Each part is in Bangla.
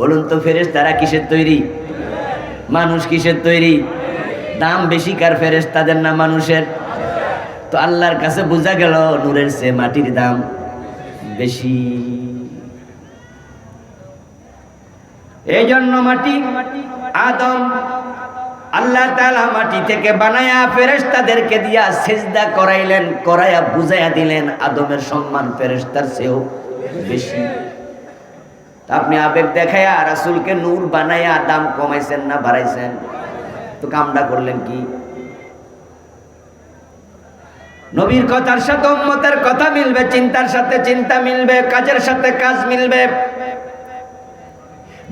বলুন তো ফেরেশতারা কিসের তৈরি? মানুষ কিসের তৈরি? দাম বেশি কার ফেরেশতাদের না মানুষের? তো আল্লাহর কাছে বোঝা গেল নূরের চেয়ে মাটির দাম বেশি। এই জন্য মাটি আদম আল্লাহ তাআলা মাটি থেকে বানায়া ফেরেশতাদেরকে দিয়া সিজদা করাইলেন, করায়া বুঝাইয়া দিলেন আদমের সম্মান ফেরেশতার চেয়েও বেশি। আপনি আবেগ দেখায়া রাসূলকে নূর বানায়া দাম কমাইছেন না বাড়াইছেন? তো কামটা করলেন কি? নবীর কথার সাথে উম্মতের কথা মিলবে, চিন্তার সাথে চিন্তা মিলবে, কাজের সাথে কাজ মিলবে।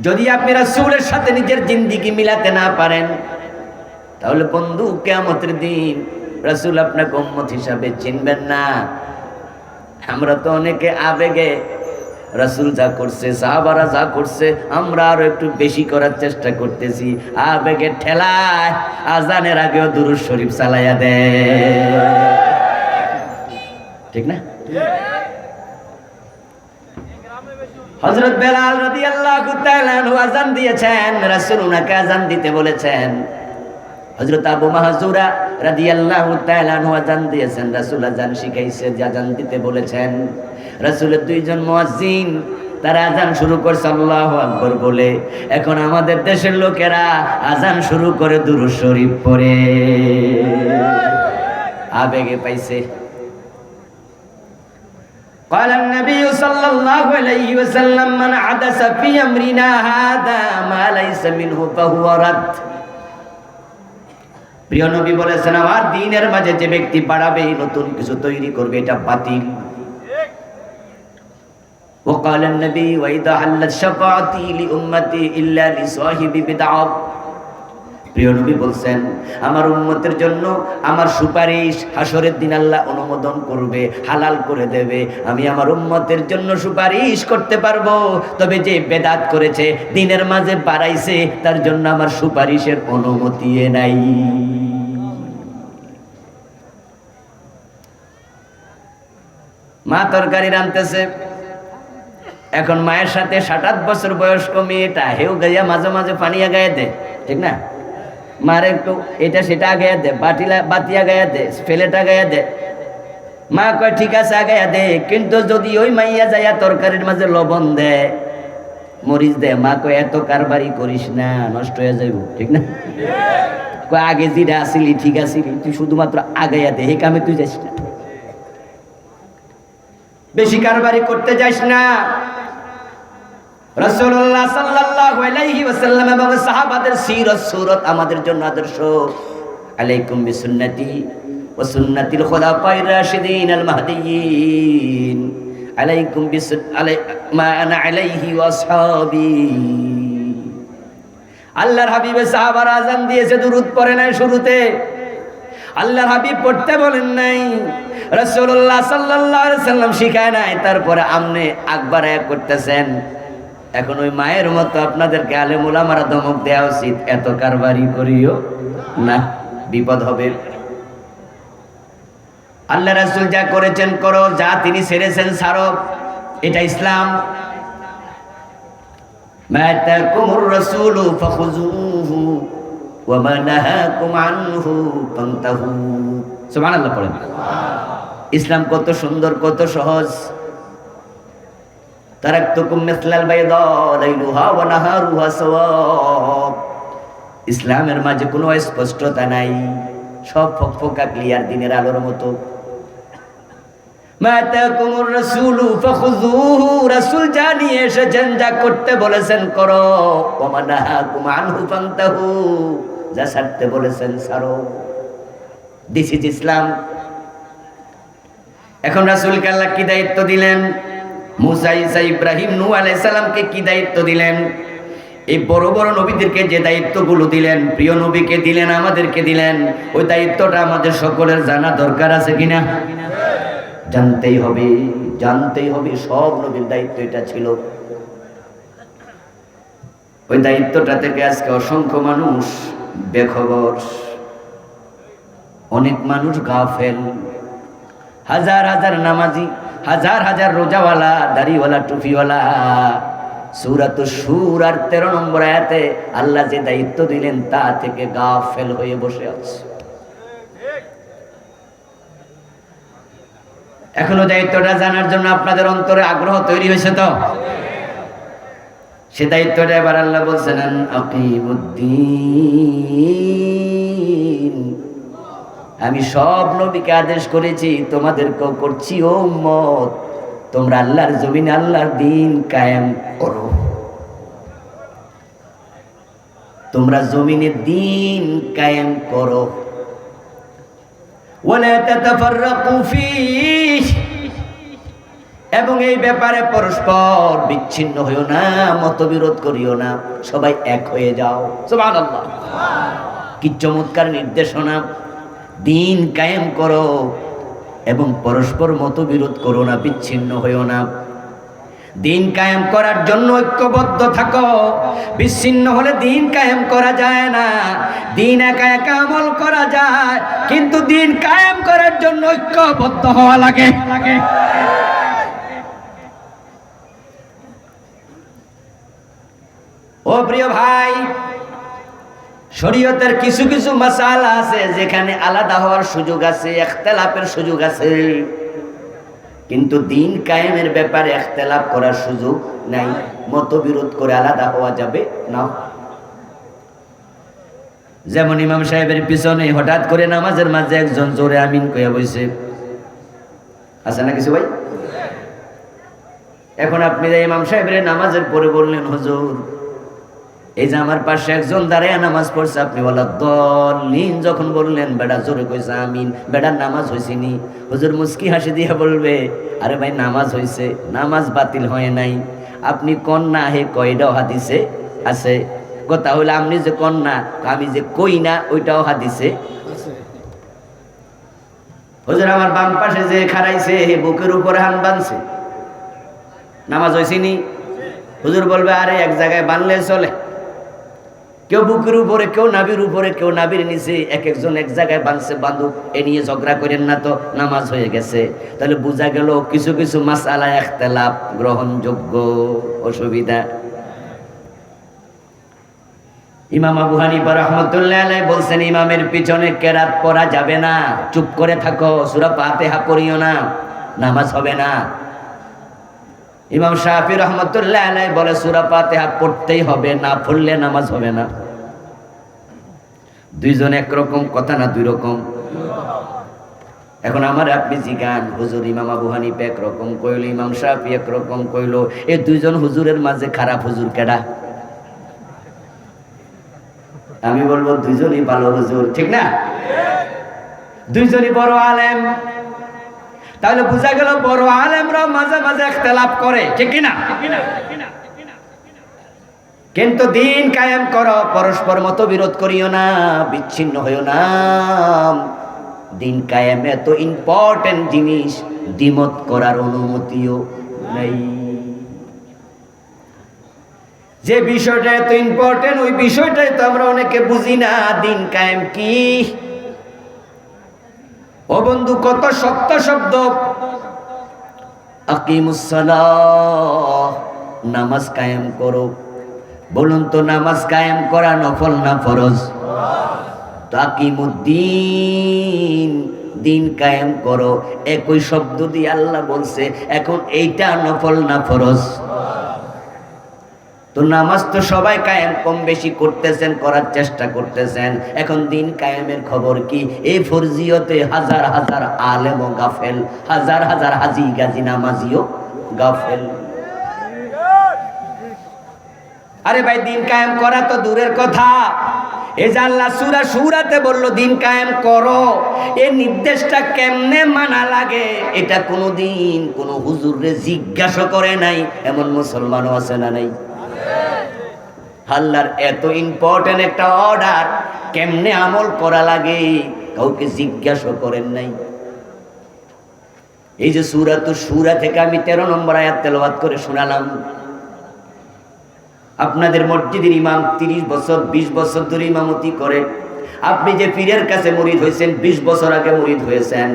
যদি আপনি রাসূলের সাথে নিজের জিন্দেগি মিলাতে না পারেন, তাহলে বন্ধু কিয়ামতের দিন রাসূল আপনাকে উম্মত হিসাবে চিনবেন না। আমরা তো অনেকে আবেগে রাসূল যা করছে, সাহাবারা যা করছে, আমরা আরো একটু বেশি করার চেষ্টা করতেছি। আবেগে ঠেলায় আজানের আগেও দুরূদ শরীফ চালাইয়া দেয়, ঠিক না? হযরত বেলাল রাদিয়াল্লাহু তাআলা আনহু আযান দিয়েছেন, রাসূল উনাকে আযান দিতে বলেছেন। হযরত আবু মাহজুরা রাদিয়াল্লাহু তাআলা আনহু আযান দিয়েছেন, রাসূল আযান শিখাইছে, আযান দিতে বলেছেন। রাসূলের দুইজন মুয়াজ্জিন তারা আযান শুরু করছে আল্লাহু আকবার বলে। এখন আমাদের দেশের লোকেরা আযান শুরু করে দুরূদ শরীফ পড়ে, আবেগে পাইছে। قال النبي صلى الله عليه وسلم من حدث في امرنا هذا ما ليس منه فهو رد। প্রিয় নবী বলেছেন, আমার দ্বীনের মাঝে যে ব্যক্তি বাড়াবে, নতুন কিছু তৈরি করবে, এটা বাতিল। وقال النبي واذا حلت شفاعتي لامتي الا لصاحب بدعه। প্রিয় নবী বলছেন, আমার উম্মতের জন্য আমার সুপারিশ হাসরের দিন আল্লাহ অনুমোদন করবে, হালাল করে দেবে। আমি আমার উম্মতের জন্য সুপারিশ করতে পারবো, তবে যে বেদাত করেছে, দ্বীনের মাঝে বাড়াইছে, তার জন্য আমার সুপারিশের অনুমতি নাই। মা তরকারি রাঁধতেছে, এখন মায়ের সাথে 7-8 বছর বয়স্ক মেয়েটা হেউ গাইয়া মাঝে মাঝে পানিয়া গায়ে দেয়, ঠিক না? মার একটু এটা সেটা আগাইয়া দে, বাতিয়া গায়া দে, ফেলেটা গায়া দে। মা কয় ঠিক আছে আগাইয়া দে, কিন্তু যদি ওই মাইয়া যাইয়া তরকারির মাঝে লবণ দেয়, মরিচ দে, মা কয় এত কারবারি করিস না, নষ্ট হয়ে যাইব, ঠিক না? কয় আগে যেটা আসিলি ঠিক আসিলি, তুই শুধুমাত্র আগাইয়া দে, এই কামে তুই যাইস না, বেশি কারবারি করতে যাইস না। রাসূলুল্লাহ সাল্লাল্লাহু আলাইহি ওয়াসাল্লাম এবং সাহাবাদের সিরাত সুরত আমাদের জন্য আদর্শ। আলাইকুম বিসুন্নতি ওয়া সুন্নাতিল খুলাফায়ে রাশিদিন আল মাহদিয়িন, আলাইকুম মা আনা আলাইহি ওয়া আসহাবি। আল্লাহর হাবিবে সাহাবারা আযান দিয়েছে, দুরূদ পড়ে নাই শুরুতে, আল্লাহর হাবিব পড়তে বলেন নাই, রাসূলুল্লাহ সাল্লাল্লাহু আলাইহি ওয়াসাল্লাম শিখায় নাই, তারপরে আপনি আকবার এক করতেছেন। এখন ওই মায়ের মতো আপনাদেরকে আলেম উলামারা ধমক দেওয়া উচিত, এত কারবারি করিও না, বিপদ হবে। আল্লাহ রাসূল যা করেছেন করো, যা তিনি ছেড়েছেন ছাড়ো, এটা ইসলাম। মা তাকুমুর রাসূলু ফাখুযুহু ওয়া মা নাহাকুম আনহু ফান্তাহু। সুবহানাল্লাহ পড়েন। ইসলাম কত সুন্দর, কত সহজ। তারাকতুকুম মিসলাল বাইদা লাইলুহা ওয়া নাহারুহা সাওয়া। ইসলামের মাঝে কোনো স্পষ্টতা নাই, সব ফকফকা ক্লিয়ার দিনের আলোর মতো। মা তাকুমুর রাসূলু ফাখুযুহু, রাসূল যা নিয়ে এসেছেন, যা করতে বলেছেন করো, ওয়া মা নাহাকুম আনহু ফান্তাহু, যা ছাড়তে বলেছেন ছাড়ো। দিস ইজ ইসলাম। এখন রাসূলকে আল্লাহ কি দায়িত্ব দিলেন? মুসা, ঈসা, ইব্রাহিম, নূহ আলাইহিস সালামকে কি দায়িত্ব দিলেন? এই বড় বড় নবীদেরকে যে দায়িত্বগুলো দিলেন, প্রিয় নবীকে দিলেন, আমাদেরকে দিলেন, ওই দায়িত্বটা আমাদের সকলের জানা দরকার আছে কিনা? জানতেই হবে, জানতেই হবে। সব নবীর দায়িত্ব এটা ছিল। ওই দায়িত্বটা থেকে আজকে অসংখ্য মানুষ বেখবর, অনেক মানুষ গাফেল। হাজার হাজার নামাজি, হাজার হাজার রোজাওয়ালা, দাড়িওয়ালা, টুপিওয়ালা, সূরাতুশ শূরার 13 নম্বর আয়াতে আল্লাহ যে দায়িত্ব দিলেন তা থেকে গাফেল হয়ে বসে আছে। এখনো দায়িত্বটা জানার জন্য আপনাদের অন্তরে আগ্রহ তৈরি হয়েছে তো? সে দায়িত্বটা এবার আল্লাহ বলছেন আকিমুদ্দিন, আমি সব নবীকে আদেশ করেছি, তোমাদেরকেও করছি ও উম্মত, তোমরা আল্লাহর জমিনে আল্লাহর দ্বীন কায়েম করো। তোমরা জমিনে দ্বীন কায়েম করো। ওয়ালা তাতাফাররাকু ফীহি, এবং এই ব্যাপারে পরস্পর বিচ্ছিন্ন হইও না, মতবিরোধ করিও না, সবাই এক হয়ে যাও। সুবহানাল্লাহ, কি চমৎকার নির্দেশনা! দ্বীন কায়েম করো এবং পরস্পর মতবিরোধ করো না, বিচ্ছিন্ন হইও না। দ্বীন কায়েম করার জন্য ঐক্যবদ্ধ থাকো। বিচ্ছিন্ন হলে দ্বীন কায়েম করা যায় না। দ্বীন একা একা আমল করা যায়, কিন্তু দ্বীন কায়েম করার জন্য ঐক্যবদ্ধ হওয়া লাগে। ও প্রিয় ভাই, শরীয়তের কিছু কিছু মাসালা আছে যেখানে আলাদা হওয়ার সুযোগ আছে, ইখতিলাফের সুযোগ আছে, কিন্তু দ্বীন কায়েমের ব্যাপারে ইখতিলাফ করার সুযোগ নাই। মতবিরোধ করে আলাদা হওয়া যাবে না। যেমন ইমাম সাহেবের পিছনে হঠাৎ করে নামাজের মাঝে একজন জোরে আমিন কইয়া বইছে, আছে না কিছু ভাই? এখন আপনি ইমাম সাহেবের নামাজের পরে বললেন, হুজুর এই যে আমার পাশে একজন দাঁড়ায় নামাজ পড়ছে, আপনি বলা দলিন যখন বললেন, বেড়া জোরে কইছে আমিন, বেড়ার নামাজ হয়েছে নি? হুজুর মুস্কি হাসি দিয়ে বলবে, আরে ভাই নামাজ হয়েছে, নামাজ বাতিল হয় নাই। আপনি কন্যা হে কয়টাও হাদিসে আছে। কথা হইলে আপনি যে কন্যা, আমি যে কই না ওইটাও হাদিসে। হুজুর আমার বাম পাশে যে খাড়াইছে হে বুকের উপরে হান বানছে, নামাজ হয়েছে নি? হুজুর বলবে, আরে এক জায়গায় বানলে চলে। কেউ বুকের উপরে, কেউ নাবির উপরে, কেউ নাবির নিচে, এক একজন এক জায়গায় বানছে, বান্ধব এ নিয়ে ঝগড়া করেন না তো, নামাজ হয়ে গেছে। তাহলে বোঝা গেল কিছু কিছু মাসআলা ইখতিলাফ গ্রহণযোগ্য, অসুবিধা। ইমাম আবু হানিফা রাহমাতুল্লাহ আলাইহি বলছেন, ইমামের পিছনে কেরাত পড়া যাবে না, চুপ করে থাকো, সূরা ফাতিহা পড়িও না, নামাজ হবে না। ইমাম শাফি রহমতুল্লাহ আলাইহি বলে সূরা ফাতিহা পড়তেই হবে, না পড়লে নামাজ হবে না। দুইজন একরকম কথা না দুই রকম? এখন আমার আপনি জিগান, হুজুর ইমাম আবু হানিফা একরকম কইল, ইমাম শাফি একরকম কইল, এই দুইজন হুজুরের মাঝে খারাপ হুজুর কেডা? আমি বলবো দুইজনই ভালো হুজুর, ঠিক না? দুইজনই বড় আলেম। তাহলে বোঝা গেল বড় আলেমরা মাঝে মাঝে ইখতিলাফ করে, ঠিক কি না? কিন্তু দ্বীন কায়েম করো, পরস্পর মতবিরোধ করিও না, বিচ্ছিন্ন হইও না। দ্বীন কায়েম এত ইম্পর্টেন্ট জিনিস, দ্বিমত করার অনুমতিও নেই। যে বিষয়টা এত ইম্পর্টেন্ট, ওই বিষয়টাই তো আমরা অনেকে বুঝি না। দ্বীন কায়েম কি? ও বন্ধু, কত সত্য শব্দ। আকিমুস সালাহ, নামাজ কায়েম করো। বলুন তো, নামাজ কায়েম করা নফল না ফরজ? তো আকিমুদ্দিন, দ্বীন কায়েম করো, একই শব্দ দিয়ে আল্লাহ বলছে। এখন এইটা নফল না ফরজ? তো নামাজ তো সবাই কায়েম কম বেশি করতেছেন, করার চেষ্টা করতেছেন। এখন দ্বীন কায়েমের খবর কি? এই ফরজিয়তে হাজার হাজার আলেম ও গাফেল, হাজার হাজার হাজি গাজী নামাজিও গাফেল। আরে ভাই, দ্বীন কায়েম করা তো দূরের কথা, এই যে আল্লাহ সূরা শূরাতে বললো দ্বীন কায়েম করো, এই নির্দেশটা কেমনে মানা লাগে এটা কোনোদিন কোনো হুজুরে জিজ্ঞাসা করে নাই এমন মুসলমানও আছে না নাই? আল্লাহর এত ইম্পর্টেন্ট একটা অর্ডার, কেমনে আমল করা লাগে কাউকে জিজ্ঞাসা করেন নাই। এই যে সূরাতুশ শূরা থেকে আমি 13 নম্বর আয়াত তেলাওয়াত করে শোনালাম। আপনাদের মসজিদের ইমাম 30 বছর 20 বছর ধরে ইমামতি করে, আপনি যে পীরের কাছে মুরিদ হয়েছেন 20 বছর আগে মুরিদ হয়েছেন,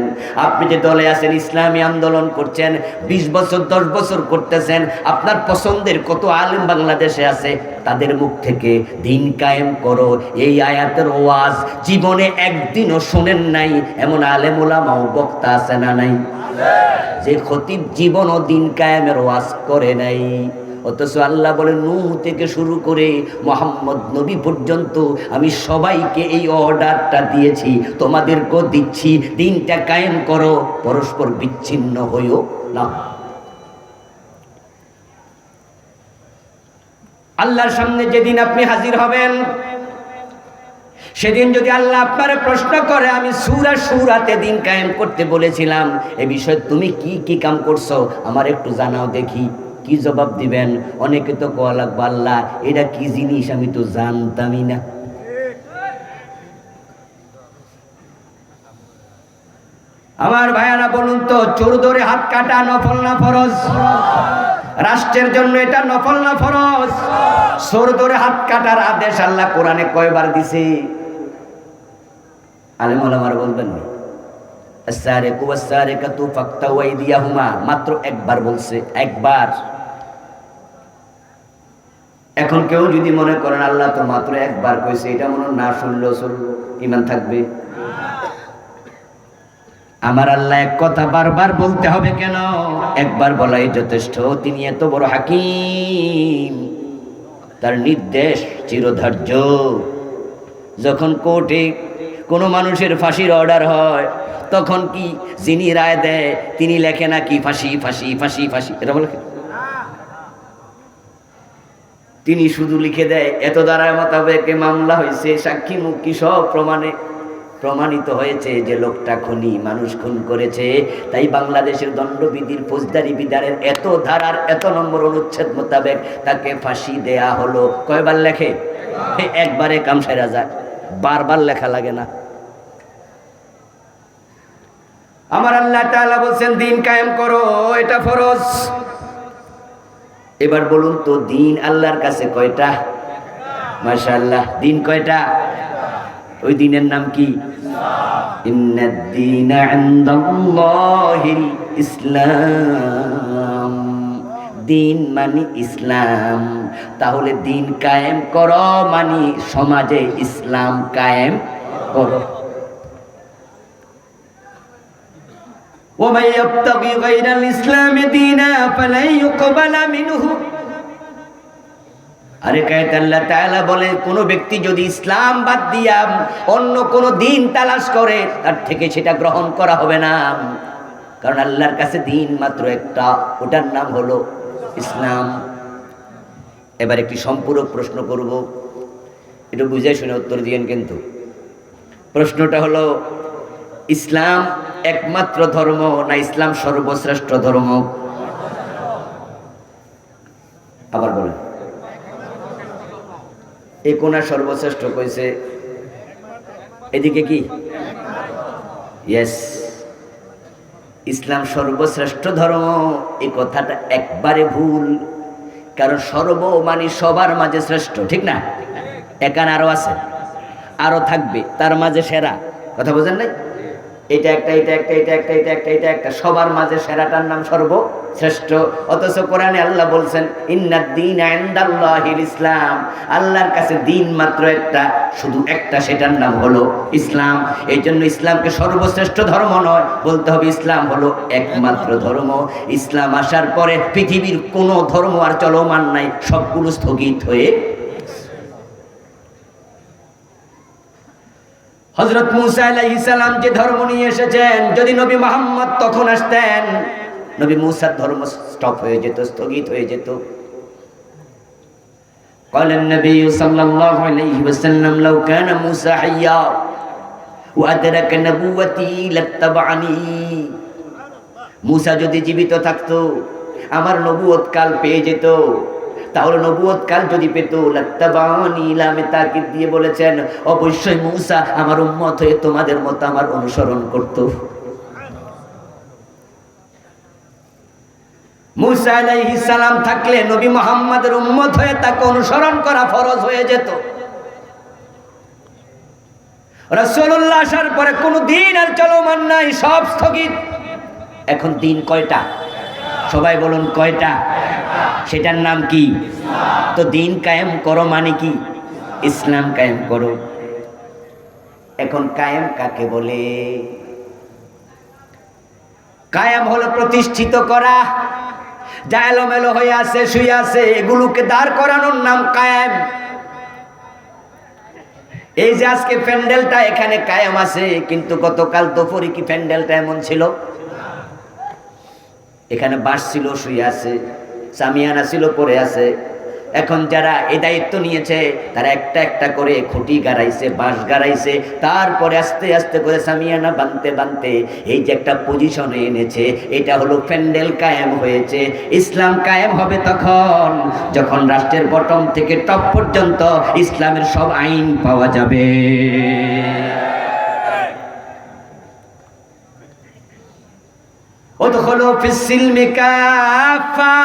আপনি যে দলে আছেন ইসলামী আন্দোলন করছেন 20 বছর 10 বছর করতেছেন, আপনার পছন্দের কত আলেম বাংলাদেশে আছে, তাদের মুখ থেকে দিন কায়েম করো এই আয়াতের ওয়াজ জীবনে একদিনও শুনেন নাই এমন আলেম ওলামা ও বক্তা আছে না নাই? যে খতিব জীবনও দিন কায়েমের ওয়াজ করে নাই। অথচ আল্লাহ বলে নূহ থেকে শুরু করে মুহাম্মদ নবী পর্যন্ত আমি সবাইকে এই অর্ডারটা দিয়েছি, তোমাদেরকেও দিচ্ছি, দিনটা কায়েম করো, পরস্পর বিচ্ছিন্ন হইও না। আল্লাহর সামনে যেদিন আপনি হাজির হবেন, সেদিন যদি আল্লাহ আপনারে প্রশ্ন করে আমি সূরা সূরাতে দিন কায়েম করতে বলেছিলাম, এ বিষয়ে তুমি কি কি কাম করছো আমার একটু জানাও দেখি, কি জবাব দিবেন? অনেকে তো কোয়া লাগবে আল্লাহ এটা কি জিনিস আমি তো জানতামই না। আমার ভাইয়ারা বলুন তো, চোর ধরে হাত কাটা নফল না ফরজ? রাষ্ট্রের জন্য এটা নফল না ফরজ? চোর ধরে হাত কাটার আদেশ আল্লাহ কোরআনে কয়বার দিছে? আলেম ওলামারা বলবেন না, আস-সারিকু ওয়াস-সারিকাতু ফাকতাউ আইদিয়াহুমা, মাত্র একবার বলছে, একবার। এখন কেউ যদি মনে করেন আল্লাহ তো মাত্র একবার কইছে, এটা মনে না শুনলেও চলবে, ঈমান থাকবে? আমার আল্লাহ এক কথা বারবার বলতে হবে কেন? একবার বলাই যথেষ্ট, তিনি এত বড় হাকিম, তার নির্দেশ চিরধার্য। যখন কোর্টে কোনো মানুষের ফাঁসির অর্ডার হয়, তখন কি যিনি রায় দেয় তিনি লেখে নাকি ফাঁসি ফাঁসি ফাঁসি ফাঁসি, এটা বলে? তিনি শুধু লিখে দেয় এত দ্বারার মোতাবেক মামলা হয়েছে, সাক্ষী মুক্তি সব প্রমাণিত হয়েছে যে লোকটা খুনি, মানুষ খুন করেছে। তাই বাংলাদেশের দণ্ডবিধির ফৌজদারি বিধানের এত ধারার এত নম্বর অনুচ্ছেদ মোতাবেক তাকে ফাঁসি দেয়া হলো। কয়বার লেখে? একবারে কাম সেরা যায়, বারবার লেখা লাগে না। আমার আল্লাহ তাআলা বলছেন দিন কায়েম করো, এটা ফরজ। এবার বলুন তো দিন আল্লাহর কাছে কয়টা? মাশাআল্লাহ, দিন কয়টা? ওই দিনের নাম কি? ইন্নাদ-দীনা ইনদাল্লাহিল ইসলাম। দিন মানে ইসলাম। তাহলে দিন কায়েম করো মানে সমাজে ইসলাম কায়েম করো। ومن يبتغي غير الإسلام دينا فلن يقبل منه। আরে কায়েত আল্লাহ তাআলা বলে কোন ব্যক্তি যদি ইসলাম বাদ দিয়া অন্য কোন দিন তালাশ করে তার থেকে সেটা গ্রহণ করা হবে না। কারণ আল্লাহর কাছে দিন মাত্র একটা, ওটার নাম হলো ইসলাম। এবার একটি সম্পূরক প্রশ্ন করব, একটু বুঝে শুনে উত্তর দিয়েন কিন্তু। প্রশ্নটা হলো ইসলাম একমাত্র ধর্ম না ইসলাম সর্বশ্রেষ্ঠ ধর্ম? আবার বলেন, এই কোনা সর্বশ্রেষ্ঠ কইছে, এদিকে কি? ইয়েস, ইসলাম সর্বশ্রেষ্ঠ ধর্ম, এই কথাটা একবারে ভুল। কারণ সর্ব মানে সবার মাঝে শ্রেষ্ঠ, ঠিক না? এখানে আরো আছে, আরো থাকবে, তার মাঝে সেরা। কথা বোঝেন নাই? এটা একটা, এটা একটা, এটা একটা, এটা একটা, এটা একটা, সবার মাঝে সেরাটার নাম সর্বশ্রেষ্ঠ। অথচ কোরআনে আল্লাহ বলছেন ইন্নাদ-দীনা ইনদাল্লাহিল ইসলাম, আল্লাহর কাছে দিন মাত্র একটা, শুধু একটা, সেটার নাম হলো ইসলাম। এই জন্য ইসলামকে সর্বশ্রেষ্ঠ ধর্ম নয়, বলতে হবে ইসলাম হলো একমাত্র ধর্ম। ইসলাম আসার পরে পৃথিবীর কোনো ধর্ম আর চলমান নাই, সবগুলো স্থগিত হয়ে। হযরত মুসা আলাইহিস সালাম যে ধর্ম নিয়ে এসেছেন, যদি নবী মুহাম্মদ তখন আসতেন, নবী মুসার ধর্ম স্টপ হয়ে যেত, স্থগিত হয়ে যেত। قال النبي صلى الله عليه وسلم لو كان موسى حيا وأدرك نبوتي لاتبعني। মুসা যদি জীবিত থাকতো, আমার নবুয়ত কাল পেয়ে যেত, তাহলে নবুয়ত কাল যদি পেত লাত্তাবানি, লামে তাকিদ দিয়ে বলেছেন অবশ্যই মুসা আমার উম্মত হয়ে তোমাদের মতো আমার অনুসরণ করত। মুসা আলাইহিস সালাম থাকলে নবী মুহাম্মদের উম্মত হয়ে তাকে অনুসরণ করা ফরজ হয়ে যেত। রাসূলুল্লাহ আসার পরে কোনো দিন আর চলমান নাই, সব স্থগিত। এখন দিন কয়টা? সবাই বলুন কয়টা? সেটার নাম কি? তো দিন কায়েম করো মানে কি? ইসলাম কায়েম করো। এখন কায়েম কাকে বলে? কায়েম হলো প্রতিষ্ঠিত করা। যা এলোমেলো হয়ে আছে, শুয়ে আছে, এগুলোকে দাঁড় করানোর নাম কায়েম। এই যে আজকে প্যান্ডেলটা এখানে কায়েম আছে, কিন্তু গতকাল দুপুরে কি প্যান্ডেলটা এমন ছিল? এখানে বাঁশ ছিল, শুয়ে আছে, সামিয়ানা ছিল, পড়ে আছে। এখন যারা এই দায়িত্ব নিয়েছে তারা একটা একটা করে খুঁটি গাড়াইছে, বাঁশ গাড়াইছে, তারপরে আস্তে আস্তে করে সামিয়ানা বানতে বানতে এই যে একটা পজিশনে এনেছে, এটা হলো প্যান্ডেল কায়েম হয়েছে। ইসলাম কায়েম হবে তখন যখন রাষ্ট্রের বটম থেকে টপ পর্যন্ত ইসলামের সব আইন পাওয়া যাবে। উদখুলু ফিস-সিলমি কাফা,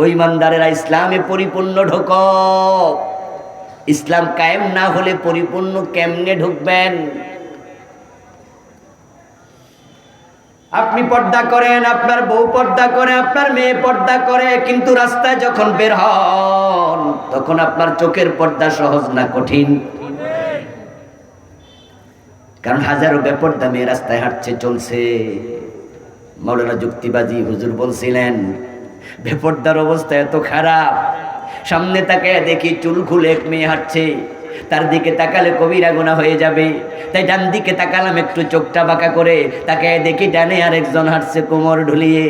ওই ইমানদারেরা ইসলামে পরিপূর্ণ ঢোকো। ইসলাম কায়েম না হলে পরিপূর্ণ কেমনে ঢুকবেন? আপনি পর্দা করেন, আপনার বউ পর্দা করে, আপনার মেয়ে পর্দা করে, কিন্তু রাস্তায় যখন বের হন তখন আপনার চোখের পর্দা সহজ না কঠিন? কারণ হাজারো বেপর্দা মেয়ে রাস্তায় হাঁটছে, চলছে। মাওলানা যুক্তিবাজি হুজুর বলছিলেন, বেপর্দার অবস্থা এত খারাপ, সামনে তাকায় দেখি চুল খুলে এক মেয়ে হাঁটছে, তার দিকে তাকালে কবিরা গুনাহ হয়ে যাবে। তাই ডান দিকে তাকালাম একটু চোখটা বাঁকা করে, তাকায় দেখি ডানে আরেকজন হাঁটছে কোমর ঢুলিয়ে।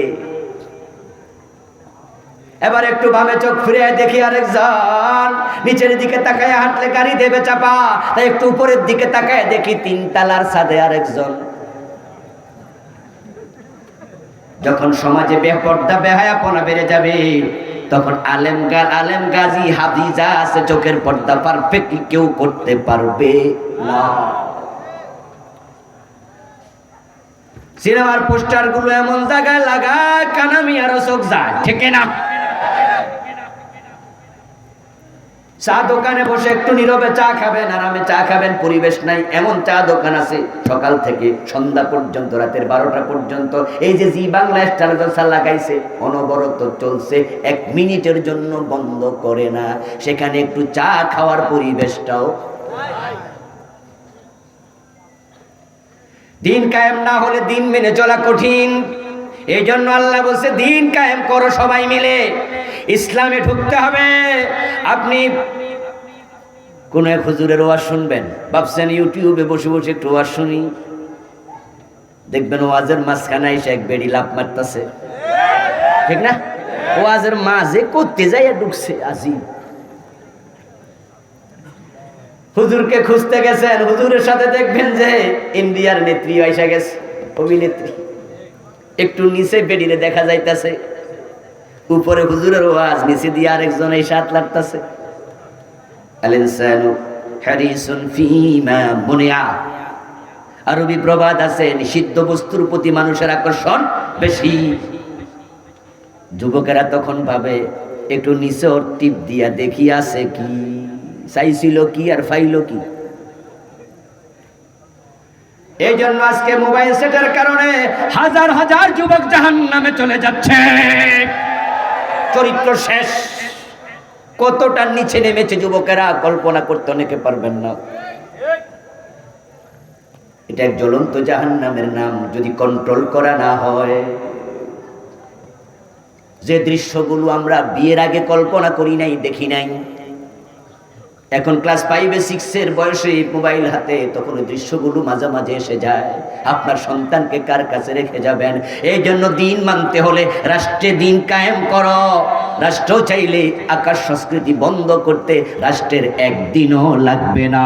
এবার একটু বামে চোখ ফিরে দেখি আরেকজন নিচের দিকে তাকায় হাঁটলে গাড়ি দেবে চাপা। তাই একটু উপরের দিকে তাকায় দেখি 3 তলার ছাদে আরেকজন। যখন সমাজে বেপর্দা বেহায়াপনা বেড়ে যাবে তখন আলেম গাজী হাফিজা আছে, চোখের পর্দা পারফেক্টলি কেউ করতে পারবে না। সিনেমার পোস্টার গুলো এমন জায়গায় লাগায় কানামি আরো চোখ যায়, ঠিক না? চা দোকানে বসে একটু নীরবে চা খাবেন, আরামে চা খাবেন, পরিবেশ নাই এমন চা দোকান আছে সকাল থেকে সন্ধ্যা পর্যন্ত, রাতের 12টা পর্যন্ত। এই যে জি বাংলা স্টার জলসা লাগাইছে, অনবরত চলছে, 1 মিনিটের জন্য বন্ধ করে না। সেখানে একটু চা খাওয়ার পরিবেশটাও। দিন কায়েম না হলে দিন মেনে চলা কঠিন। এই জন্য আল্লাহ বলছে দিন কায়েম করো সবাই মিলে, ইসলামে ঢুকতে হবে। আপনি কোন এক হুজুরের ওয়াজ শুনবেন, ভাবছেন ইউটিউবে বসে বসে একটু ওয়াজ শুনি, দেখবেন ওয়াজের মাঝখানে এসে এক বেড়ি লাফ মারতেছে, ঠিক না? ওয়াজের মাঝে করতে যাইয়া ঢুকছে। আজি হুজুরকে খুঁজতে গেছেন, হুজুরের সাথে দেখবেন যে ইন্ডিয়ার নেত্রী আইসা গেছে, অভিনেত্রী। একটু নিচে বেডিরে দেখা যাইতেছে, উপরে হুজুরের ওয়াজ, নিচে দিয়ে আরেকজন এই সাত লাগতেছে। আল-ইনসানু হারিসুন ফীমা মুনিয়া, আরবি প্রবাদ আছে, নিষিদ্ধ বস্তুর প্রতি মানুষের আকর্ষণ বেশি। যুবকেরা তখন ভাবে একটু নিচে ওর টিপ দিয়া দেখি আছে কি, চাইছিল কি আর ফাইল কি। এই জন্য আজকে মোবাইল সেটের কারণে হাজার হাজার যুবক জাহান্নামে চলে যাচ্ছে, চরিত্র শেষ। কতটা নিচে নেমেছে যুবকেরা কল্পনা করতে অনেকে পারবেন না। এটা এক জ্বলন্ত জাহান্নামের নাম যদি কন্ট্রোল করা না হয়। যে দৃশ্যগুলো আমরা বিয়ের আগে কল্পনা করি নাই, দেখি নাই, এখন ক্লাস 5-6 বয়সে মোবাইল হাতে, তখন ওই দৃশ্যগুলো মাঝে মাঝে এসে যায়। আপনার সন্তানকে কার কাছে রেখে যাবেন? এই জন্য দিন মানতে হলে রাষ্ট্রে দিন কায়েম করো। রাষ্ট্র চাইলে আকাশ সংস্কৃতি বন্ধ করতে রাষ্ট্রের একদিনও লাগবে না।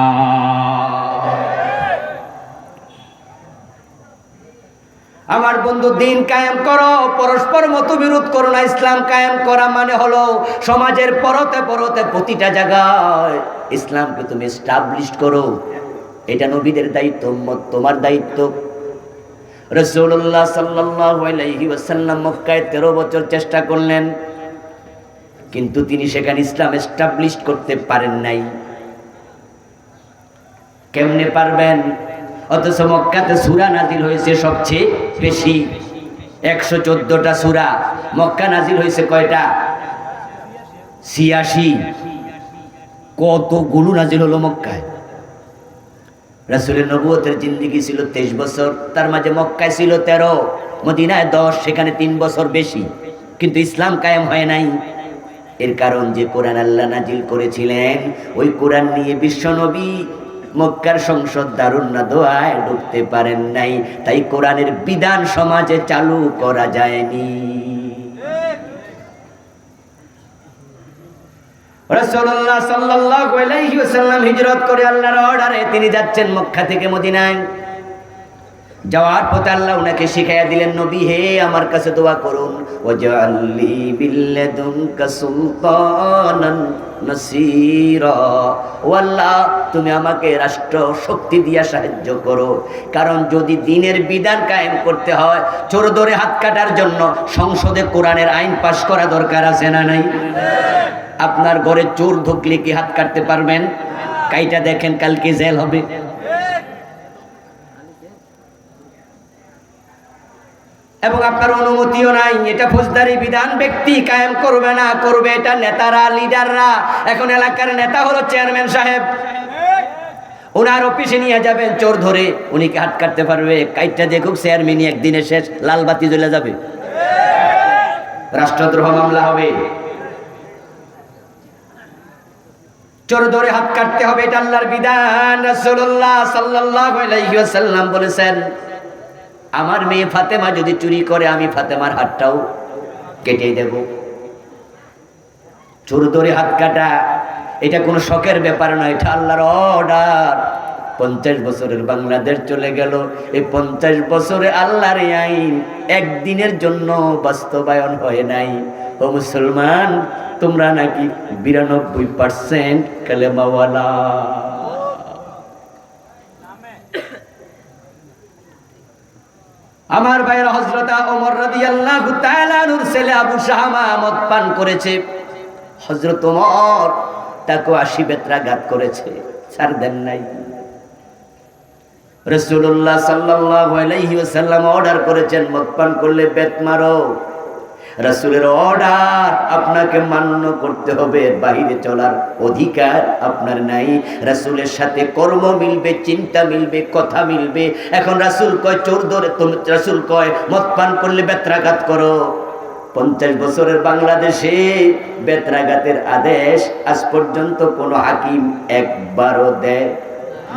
আমার বন্ধু, দিন কায়েম করো, পরস্পর মতবিরোধ করো না। ইসলাম কায়েম করা মানে হলো সমাজের পরতে পরতে প্রতিটা জায়গায় ইসলামকে তুমি এস্টাবলিশ করো। এটা নবীদের দায়িত্ব, তোমার দায়িত্ব। রাসূলুল্লাহ সাল্লাল্লাহু আলাইহি ওয়াসাল্লাম মক্কায় 13 বছর চেষ্টা করলেন, কিন্তু তিনি সেখানে ইসলাম এস্টাবলিশ করতে পারেন নাই। কেমনে পারবেন? অথচ মক্কাতে সূরা নাজিল হয়েছে সবচেয়ে বেশি, 114টা সূরা। মক্কা নাজিল হয়েছে কয়টা? 86। কতগুলো নাজিল হলো মক্কায়। রাসূলের নবুয়তের জিন্দেগি ছিল 23 বছর, তার মাঝে মক্কায় ছিল 13, মদিনায় 10, সেখানে 3 বছর বেশি, কিন্তু ইসলাম কায়েম হয় নাই। এর কারণ যে কোরআন আল্লাহ নাজিল করেছিলেন, ওই কোরআন নিয়ে বিশ্বনবী মক্কার সংসদ দারুন নাদওয়ায় ঢুকতে পারেন নাই, তাই কোরআনের বিধান সমাজে চালু করা যায়নি। রাসূলুল্লাহ সাল্লাল্লাহু আলাইহি ওয়াসাল্লাম হিজরত করে আল্লাহর অর্ডারে তিনি যাচ্ছেন মক্কা থেকে মদিনায়। যাওয়ার পথে আল্লাহ ওনাকে শিখাইয়া দিলেন, নবী হে আমার কাছে দোয়া করুন, ওয়াজআললি বিল্লাদুনকা সুলতানান নাসীরা, ও আল্লাহ তুমি আমাকে রাষ্ট্র শক্তি দিয়া সাহায্য করো। কারণ যদি দ্বীনের বিধান কায়েম করতে হয়, চোর ধরে হাত কাটার জন্য সংসদে কোরআনের আইন পাশ করা দরকার আছে না নাই? আপনার ঘরে চোর ঢুকলে কি হাত কাটতে পারবেন? কাইটা দেখেন, কালকে জেল হবে। এবং আপনার অনুমতিও নাই। এটা ফৌজদারি বিধান ব্যক্তি কায়েম করবে না, করবে এটা নেতারা, লিডাররা। এখন এলাকার নেতা হলো চেয়ারম্যান সাহেব, ওনার অফিসে নিয়ে যাবেন চোর ধরে, উনি কি হাত কাটতে পারবে? কাইটটা দেখুক চেয়ারম্যানই একদিনে শেষ, লাল বাতি জ্বলে যাবে, রাষ্ট্রদ্রোহ মামলা হবে। চোর ধরে হাত কাটতে হবে, এটা আল্লাহর বিধান। রাসূলুল্লাহ সাল্লাল্লাহু আলাইহি ওয়াসাল্লাম বলেছেন, আমার মেয়ে ফাতেমা যদি চুরি করে, আমি ফাতেমার হাতটাও কেটে দেব। চোর ধরে হাত কাটা এটা কোনো শখের ব্যাপার নয়, এটা আল্লাহর অর্ডার। 50 বছরের বাংলাদেশ চলে গেল, এই 50 বছরে আল্লাহর এই আইন একদিনের জন্য বাস্তবায়ন হয় নাই। ও মুসলমান, তোমরা নাকি 92% কালেমাওয়ালা। আমার ভাইয়ের হযরত ওমর রাদিয়াল্লাহু তাআলা আনহুর ছেলে আবু শাহামা মদ পান করেছে। হযরত ওমর তাকে 80 বেত্রাঘাত করেছে, ছাড় দেন নাই। রাসূলুল্লাহ সাল্লাল্লাহু আলাইহি ওয়াসাল্লাম অর্ডার করেছেন, মদ পান করলে বেত মারো। রাসূলের অর্ডার আপনাকে মান্য করতে হবে, বাইরে চলার অধিকার আপনার নাই। রাসূলের সাথে কর্ম মিলবে, চিন্তা মিলবে, কথা মিলবে। এখন রাসূল কয় চোর ধরে, রাসূল কয় মদ পান করলে বেত্রাঘাত করো। 50 বছরের বাংলাদেশে বেত্রাঘাতের আদেশ আজ পর্যন্ত কোনো হাকিম একবারও দেয়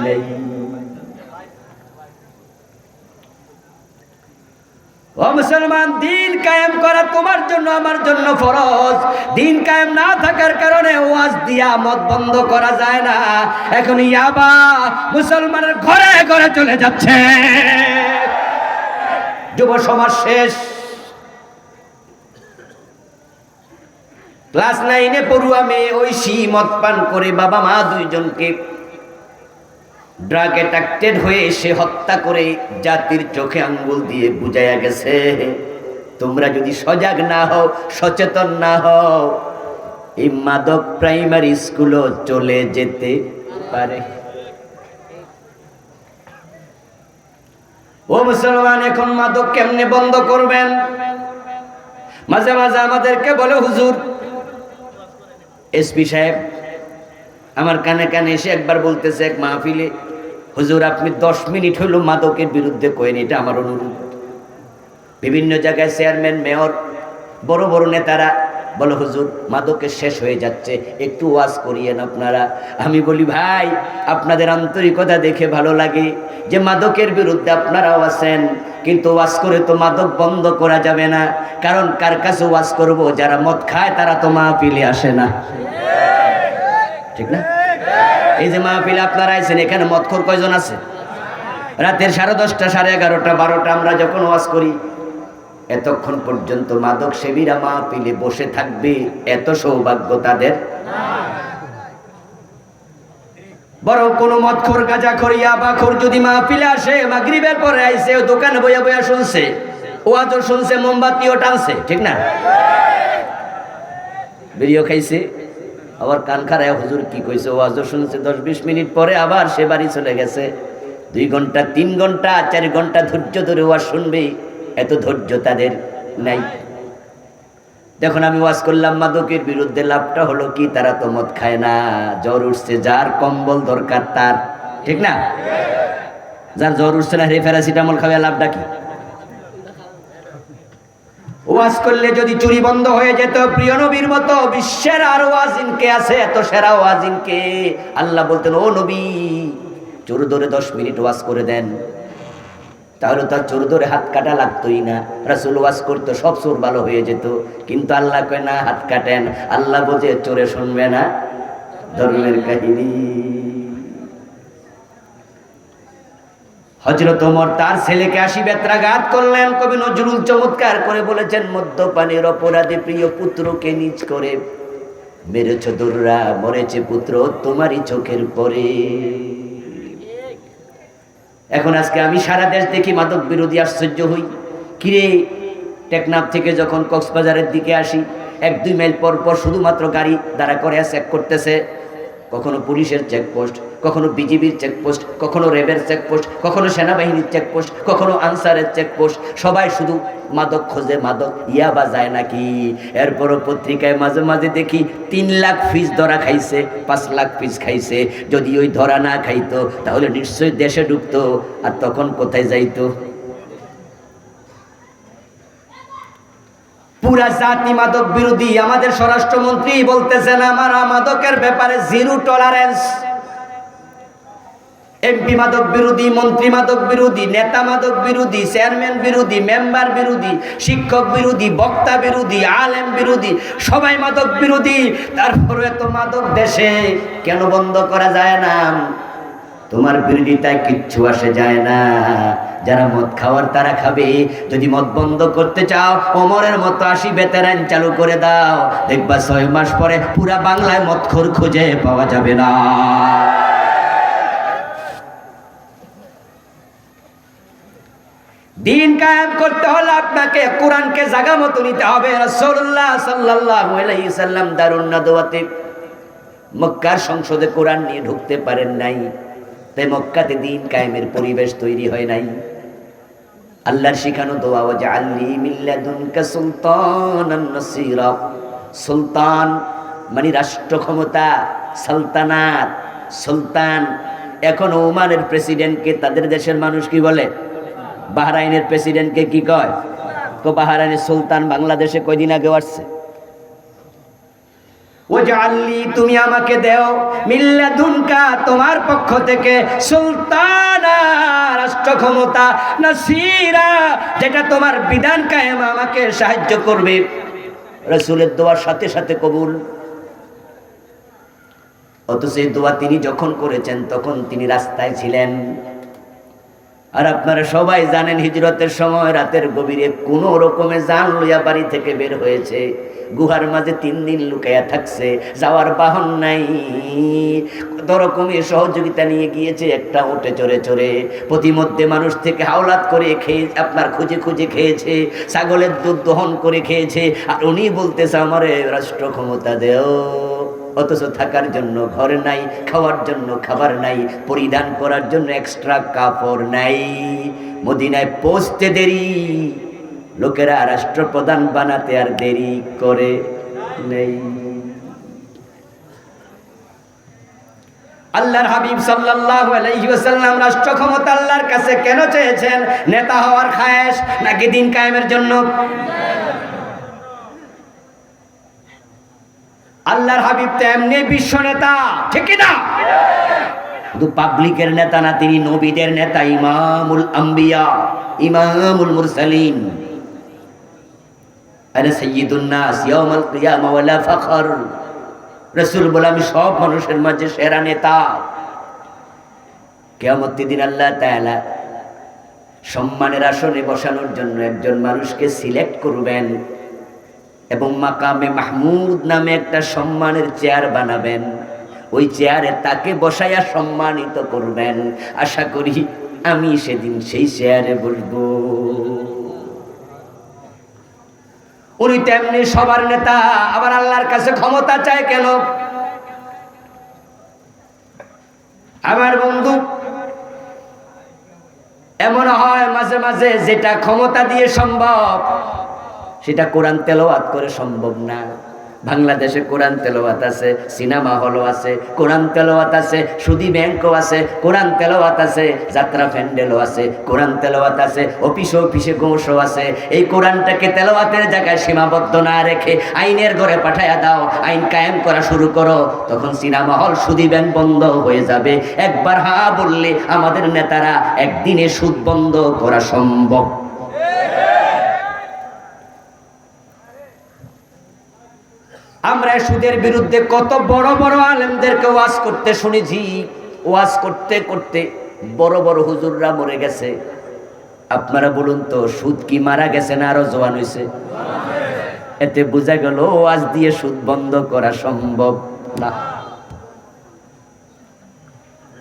নাই। ও মুসলমান, দিন কায়েম করা তোমার জন্য আমার জন্য ফরজ। দিন কায়েম না থাকার কারণে ওয়াজ দিয়া মদ বন্ধ করা যায় না। এখন ইয়াবা মুসলমানের ঘরে ঘরে চলে যাচ্ছে, যুব সমাজ শেষ। ক্লাস 9-এ পড়ুয়া মেয়ে ঐশী মদ পান করে বাবা মা দুইজনকে ড্রাগ অ্যাডিক্টেড হয়ে এসে হত্যা করে জাতির চোখে আঙ্গুল দিয়ে বুঝাইয়া গেছে, তোমরা যদি সজাগ না হও, সচেতন না হও, এই মাদক প্রাইমারি স্কুলও চলে যেতে পারে। ও মুসলমান, এখন মাদক কেমনে বন্ধ করবেন? মাঝে মাঝে আমাদেরকে বলে, হুজুর, এসপি সাহেব আমার কানে কানে এসে একবার বলতেছে এক মাহফিলে, হুজুর আপনি 10 মিনিট হইল মাদকের বিরুদ্ধে কয়েন, এটা আমার অনুরোধ। বিভিন্ন জায়গায় চেয়ারম্যান, মেয়র, বড় বড় নেতারা বলে, হুজুর মাদকের শেষ হয়ে যাচ্ছে, একটু ওয়াজ করিয়েন আপনারা। আমি বলি, ভাই আপনাদের আন্তরিকতা দেখে ভালো লাগে যে মাদকের বিরুদ্ধে আপনারাও আছেন, কিন্তু ওয়াজ করে তো মাদক বন্ধ করা যাবে না। কারণ কার কাছে ওয়াজ করব? যারা মদ খায় তারা তো মাহফিলে আসে না, ঠিক না? এই যে মাহফিলে আপনারা আইছেন, এখানে মদখোর কয়জন আছে? রাতের 10:30, 11:30, 12টা আমরা যখন ওয়াজ করি, এতক্ষণ পর্যন্ত মাদক সেবীরা মাহফিলে বসে থাকবে, এত সৌভাগ্য তাদের না। বরং কোনো মদখোর, গাঁজাখোর, ইয়াবাখোর যদি মাহফিলে আসে, মাগরিবের পরে আইছে, ও দোকানে বইয়া বইয়া শুনছে, ওয়াজও শুনছে, মোমবাতিও টানছে, ঠিক না? বিড়িও খাইছে, আবার কান খারায় হুজুর কি কইছে ওয়াজ শুনছে 10-20 মিনিট পরে আবার সে বাড়ি চলে গেছে। 2 ঘন্টা 3 ঘন্টা 4 ঘন্টা ধৈর্য ধরে ওয়াজ শুনবে, এত ধৈর্য তাদের নাই। দেখুন আমি ওয়াজ করলাম মাদকের বিরুদ্ধে, লাভটা হলো কি? তারা তো মদ খায় না, জ্বর উঠছে, যার কম্বল দরকার তার, ঠিক না? যার জ্বর উঠছে না হে প্যারাসিটামল খাবে, লাভটা কি? ওয়াজ করলে যদি চুরি বন্ধ হয়ে যেত, প্রিয় নবীর মতো বিশ্বের আর ওয়াজিন কে আছে? এত সেরা ওয়াজিন কে? আল্লাহ বলতেন, ও নবী চোর ধরে 10 মিনিট ওয়াজ করে দেন, তাহলে তার চোর ধরে হাত কাটা লাগতোই না। রাসূল ওয়াজ করতো, সব চোর ভালো হয়ে যেত। কিন্তু আল্লাহ কয় না, হাত কাটেন। আল্লাহ বোঝে চোরে শুনবে না ধর্মের কাহিনী। হযরত ওমর তার ছেলেকে 80 বেত্রাঘাত করলেন। কবি নজরুল চমৎকার করে বলেছেন, মদ্যপানের অপরাধে প্রিয় পুত্রকে নিজ করে মেরেছ দুর্রা, মরেছে পুত্র তোমারই চোখের পরে। এখন আজকে আমি সারা দেশ দেখি মাদক বিরোধী, আশ্চর্য হই। কিরে, টেকনাফ থেকে যখন কক্সবাজারের দিকে আসি, 1-2 মাইল পর পর শুধুমাত্র গাড়ি দাঁড়া করে চেক করতেছে। কখনো পুলিশের চেকপোস্ট, কখনো বিজিবির চেকপোস্ট, কখনো র্যাবের চেকপোস্ট, কখনো সেনাবাহিনীর চেকপোস্ট, কখনো আনসারের চেকপোস্ট। সবাই শুধু মাদক খোঁজে, মাদক ইয়াবা যায় নাকি। এরপরও পত্রিকায় মাঝে মাঝে দেখি 3 লাখ পিস ধরা খাইছে, 5 লাখ পিস খাইছে। যদি ওই ধরা না খাইতো তাহলে নিশ্চয়ই দেশে ঢুকতো, আর তখন কোথায় যাইতো? পুরা জাতি মাদক বিরোধী। আমাদের স্বরাষ্ট্রমন্ত্রী বলতেছেন, আমার মাদকের ব্যাপারে 0 টলারেন্স। এমপি মাদক বিরোধী, মন্ত্রী মাদক বিরোধী, নেতা মাদক বিরোধী, চেয়ারম্যান বিরোধী, মেম্বার বিরোধী, শিক্ষক বিরোধী, বক্তা বিরোধী, আলেম বিরোধী, সবাই মাদক বিরোধী। তারপরে এত মাদক দেশে কেন বন্ধ করা যায় না? তোমার বিরোধিতায় কিচ্ছু আসে যায় না। যারা মদ খাওয়ার তারা খাবে। যদি মদ বন্ধ করতে চাও, ওমরের মতো 80 বেতেরান চালু করে দাও, দেখবা 6 মাস পরে পুরা বাংলায় মদখোর খুঁজে পাওয়া যাবে না। দিন কায়েম করতে হলে আপনাকে কোরআনকে জায়গা মতো নিতে হবে। রাসূলুল্লাহ সাল্লাল্লাহু আলাইহি সাল্লাম দারুন নাদওয়াতে মক্কার সংসদে কোরআন নিয়ে ঢুকতে পারেন নাই, তাই মক্কাতে দিন কায়েমের পরিবেশ তৈরি হয় নাই। আল্লাহর শিখানো দোয়া, ওয়াজআলনি মিন লাদুনকা সুলতানান নাসীরা। সুলতান মানে রাষ্ট্র ক্ষমতা, সালতানাত, সুলতান। এখন ওমানের প্রেসিডেন্টকে তাদের দেশের মানুষ কি বলে? বাহরাইনের প্রেসিডেন্টকে কি কয়? তো বাহরাইনের সুলতান বাংলাদেশে কয়দিন আগে আসছে। ওয়াজআলনি, তুমি আমাকে দেও, মিল্লাদুনকা, তোমার পক্ষ থেকে, সুলতানা, রাষ্ট্র ক্ষমতা, নাসীরা, যেটা তোমার বিধান কায়েম আমাকে সাহায্য করবে। রাসূলের দোয়ার সাথে সাথে কবুল। অথচ এই দোয়া তিনি যখন করেছেন তখন তিনি রাস্তায় ছিলেন। আর আপনারা সবাই জানেন, হিজরতের সময় রাতের গভীরে কোনো রকমে জান লইয়া বাড়ি থেকে বের হয়েছে, গুহার মাঝে 3 দিন লুকাইয়া থাকছে, যাওয়ার বাহন নাই। কত রকমের সহযোগিতা নিয়ে গিয়েছে, একটা উঠে চড়ে চড়ে, প্রতিমধ্যে মানুষ থেকে হাওলাত করে খেয়ে, আপনার খুঁজে খুঁজে খেয়েছে, ছাগলের দুধ দহন করে খেয়েছে। আর উনি বলতেছে, আমারে রাষ্ট্র ক্ষমতা দেও। অথচ থাকার জন্য ঘর নাই, খাওয়ার জন্য খাবার নাই, পরিধান করার জন্য এক্সট্রা কাপড় নাই। মদিনায় পৌঁছতে দেরি, লোকেরা রাষ্ট্রপ্রধান বানাতে আর দেরি করে নেই। আল্লাহর হাবিব সাল্লাল্লাহু আলাইহি ওয়াসাল্লাম রাষ্ট্র ক্ষমতা আল্লাহর কাছে কেন চেয়েছেন? নেতা হওয়ার খায়েশ নাকি দিন কায়েমের জন্য? আল্লাহর হাবিব তো এমনি বিশ্ব নেতা, ঠিক না? শুধু পাবলিকের নেতা না, তিনি নবীদের নেতা, ইমামুল আম্বিয়া, ইমামুল মুরসালিন। আরে সাইয়্যিদুন নাস ইয়াউমাল কিয়ামা ওয়ালা ফখর। রাসূল বলে, আমি সব মানুষের মাঝে সেরা নেতা। কিয়ামতের দিন আল্লাহ তাআলা সম্মানের আসনে বসানোর জন্য একজন মানুষকে সিলেক্ট করবেন এবং মাকামে মাহমুদ নামে একটা সম্মানের চেয়ার বানাবেন। ওই চেয়ারে তাকে বসাইয়া সম্মানিত করবেন। আশা করি আমি সেদিন সেই চেয়ারে বসবো। উনি তেমনি সবার নেতা, আবার আল্লাহর কাছে ক্ষমতা চায় কেন? আমার বন্ধু, এমন হয় মাঝে মাঝে যেটা ক্ষমতা দিয়ে সম্ভব সেটা কোরআন তেলাওয়াত করে সম্ভব না। বাংলাদেশে কোরআন তেলাওয়াত আছে, সিনেমা হলও আছে, কোরআন তেলাওয়াত আছে, সুদী ব্যাংকও আছে, কোরআন তেলাওয়াত আছে, যাত্রা প্যান্ডেলও আছে, কোরআন তেলাওয়াত আছে, অফিসে অফিসে ঘোষও আছে। এই কোরআনটাকে তেলাওয়াতের জায়গায় সীমাবদ্ধ না রেখে আইনের ঘরে পাঠাইয়া দাও, আইন কায়েম করা শুরু করো, তখন সিনেমা হল সুদী ব্যাংক বন্ধ হয়ে যাবে। একবার হা বললে আমাদের নেতারা একদিনে সুদ বন্ধ করা সম্ভব। আমরা সুদের বিরুদ্ধে কত বড় বড় আলেমদেরকে ওয়াজ করতে শুনেছি। ওয়াজ করতে করতে বড় বড় হুজুররা মরে গেছে। আপনারা বলুন তো, সুদ কি মারা গেছে না আরো জওয়ান হয়েছে? এতে বোঝা গেল ওয়াজ দিয়ে সুদ বন্ধ করা সম্ভব না।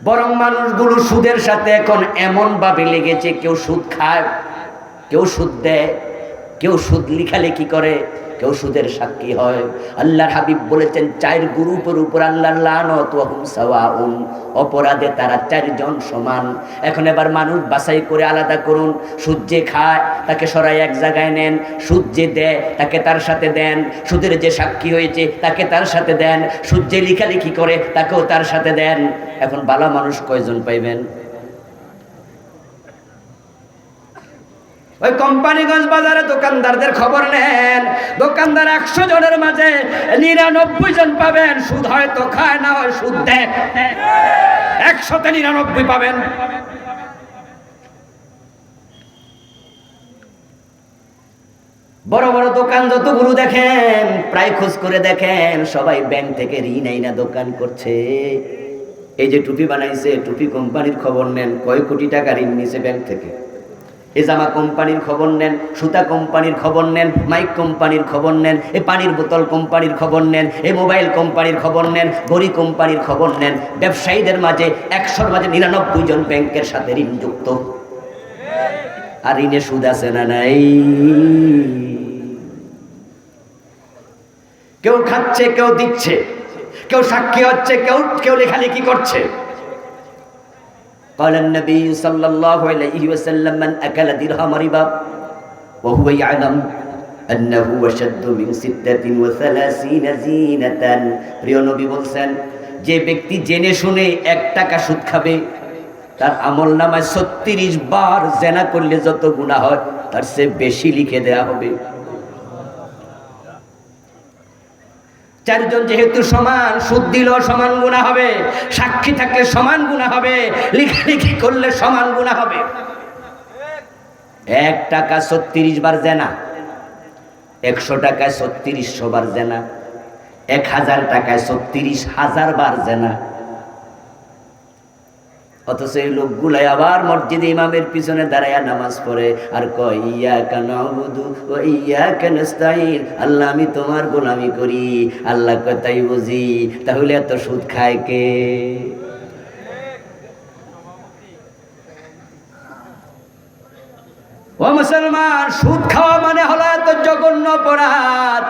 বরং মানুষগুলো সুদের সাথে এখন এমন ভাবে লেগেছে, কেউ সুদ খায়, কেউ সুদ দেয়, কেউ সুদ লেখালেখি করে, কেউ সুদের সাক্ষী হয়। আল্লাহর হাবিব বলেছেন, 4 গ্রুপের উপর আল্লাহর লানত ওয়া হুম সাওয়াউন, অপরাধে তারা 4 জন সমান। এখন এবার মানুষ বাছাই করে আলাদা করুন। সুদ যে খায় তাকে সরাই এক জায়গায় নেন, সুদ যে দেয় তাকে তার সাথে দেন, সুদের যে সাক্ষী হয়েছে তাকে তার সাথে দেন, সুদ যে লেখালেখি করে তাকেও তার সাথে দেন। এখন ভালো মানুষ কয়জন পাইবেন? ওই কোম্পানিগঞ্জ বাজারে দোকানদারদের খবর নেন, দোকানদার 100 জনের মাঝে 99 জন পাবেন সুদ হয়তো খায়, না হয় সুদ দেয়। 100তে 99 পাবেন। বড় বড় দোকান যতগুলো দেখেন, প্রায় খোঁজ করে দেখেন, সবাই ব্যাংক থেকে ঋণ আইনা দোকান করছে। এই যে টুপি বানাইছে, টুপি কোম্পানির খবর নেন, কয় কোটি টাকা ঋণ নিছে ব্যাংক থেকে। এই জামা কোম্পানির খবর নেন, সুতা কোম্পানির খবর নেন, মাইক কোম্পানির খবর নেন, এই পানির বোতল কোম্পানির খবর নেন, এই মোবাইল কোম্পানির খবর নেন, ঘড়ি কোম্পানির খবর নেন। ব্যবসায়ীদের মাঝে 100-র মাঝে 99 জন ব্যাংকের সাথে ঋণযুক্ত। আর ঋণে সুদ আছে না নাই? কেউ খাচ্ছে, কেউ দিচ্ছে, কেউ সাক্ষী হচ্ছে, কেউ লেখালেখি করছে। قال النبي صلى الله عليه وسلم من أكل درهم ربا وهو يعلم أنه أشد من 36 زينة। প্রিয় নবী বলছেন, যে ব্যক্তি জেনে শুনে 1 টাকা সুদ খাবে, তার আমলনামায় 36 বার জেনা করলে যত গুনাহ হয় তার চেয়ে বেশি লিখে দেয়া হবে। 4 জন যেহেতু সমান, সুদ দিলেও সমান গুনাহ হবে, সাক্ষী থাকলে সমান গুনাহ হবে, লেখালেখি করলে সমান গুনাহ হবে। 1 টাকা 36 বার জেনা, 100 টাকায় 3600 বার জেনা, 1000 টাকায় 36,000 বার জেনা। অথচ এই লোকগুলাই আবার মসজিদে ইমামের পিছনে দাঁড়াইয়া নামাজ পড়ে আর কয়, ইয়াকা নাবুদু ওয়া ইয়াকা নাস্তাইন, আল্লাহ আমি তোমার গোলামি করি। আল্লাহ কয়, তাই বুঝি? তাহলে এত সুদ খায় কে? ও মুসলমান, সুদ খাওয়া মানে হলো এত জঘন্য অপরাধ।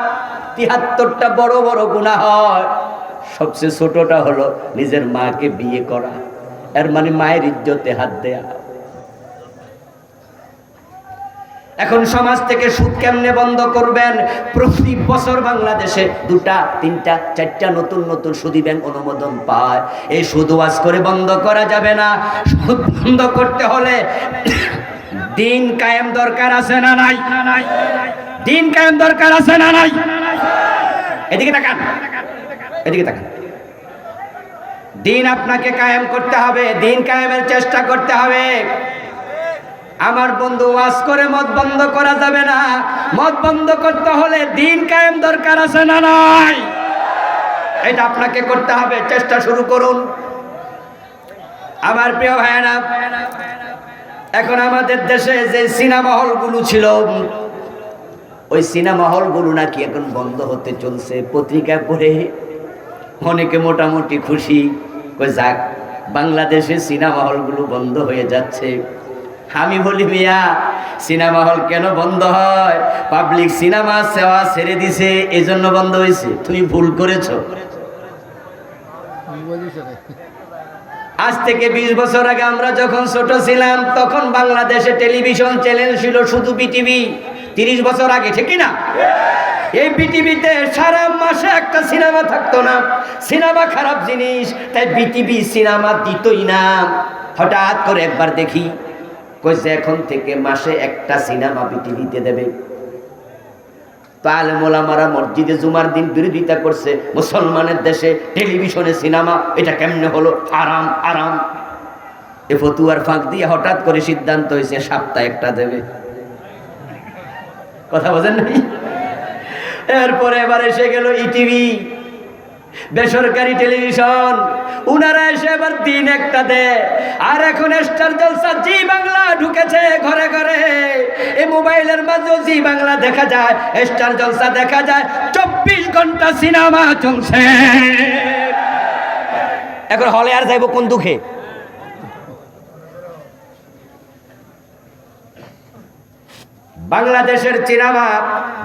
73টা বড় বড় গুনাহ হয়, সবচেয়ে ছোটটা হলো নিজের মাকে বিয়ে করা, এর মানে মায়ের ইজ্জতে হাত দেয়া। এখন সমাজ থেকে সুদ কেমনে বন্ধ করবেন? প্রতি বছর বাংলাদেশে 2টা 3টা 4টা নতুন নতুন সুদী ব্যাংক অনুমোদন পায়। এই সুদ ওয়াজ করে বন্ধ করা যাবে না। সুদ বন্ধ করতে হলে দিন কায়েম দরকার আছে না নাই? দিন কায়েম দরকার আছে না নাই? এদিকে তাকান, এদিকে তাকান। দিন আপনাকে কায়েম করতে হবে, দিন কায়েমের চেষ্টা করতে হবে। আমার বন্ধু, ওয়াজ করে মদ বন্ধ করা যাবে না। মদ বন্ধ করতে হলে দিন কায়েম দরকার আছে না নাই? এটা আপনাকে করতে হবে, চেষ্টা শুরু করুন। আমার প্রিয় ভাইয়েরা, এখন আমাদের দেশে যে সিনেমা হলগুলো ছিল, ওই সিনেমা হলগুলো নাকি এখন বন্ধ হতে চলছে। পত্রিকা পড়ে অনেকে মোটামুটি খুশি, কই যাক, বাংলাদেশে সিনেমা হলগুলো বন্ধ হয়ে যাচ্ছে। আমি বলি, মিয়া, সিনেমা হল কেন বন্ধ হয়? পাবলিক সিনেমা সেবা ছেড়ে দিছে, এজন্য বন্ধ হয়েছে। তুমি ভুল করেছো। আজ থেকে 20 বছর আগে আমরা যখন ছোট ছিলাম তখন বাংলাদেশে টেলিভিশন চ্যানেল ছিল শুধু বিটিভি। 30 বছর আগে, ঠিক কি না? এই বিটিভিতে সারা মাসে একটা সিনেমা থাকতো না। সিনেমা খারাপ জিনিস, তাই বিটিভি সিনেমা দিতই না। হঠাৎ করে একবার দেখি কইছে এখন থেকে মাসে একটা সিনেমা বিটিভিতে দেবে। তো আলেম ওলামারা মসজিদে জুমার দিন বিরোধিতা করছে, মুসলমানের দেশে টেলিভিশনে সিনেমা, এটা কেমনে হলো? আরাম আরাম। এ ফতুয়ার ফাঁক দিয়ে হঠাৎ করে সিদ্ধান্ত হয়েছে সপ্তাহে একটা দেবে। কথা বোঝেন নাই? এরপরে এবার এসে গেল ইটিভি, বেসরকারি টেলিভিশন, উনারা এসে এবার দিন একটা দেয়। আর এখন স্টার জলসা, জি বাংলা ঢুকেছে ঘরে ঘরে। এই মোবাইলের মাঝে জি বাংলা দেখা যায়, স্টার জলসা দেখা যায়, 24 ঘন্টা সিনেমা চলছে। এখন হলে আর যাইব কোন দুঃখে? বাংলাদেশের সিনেমা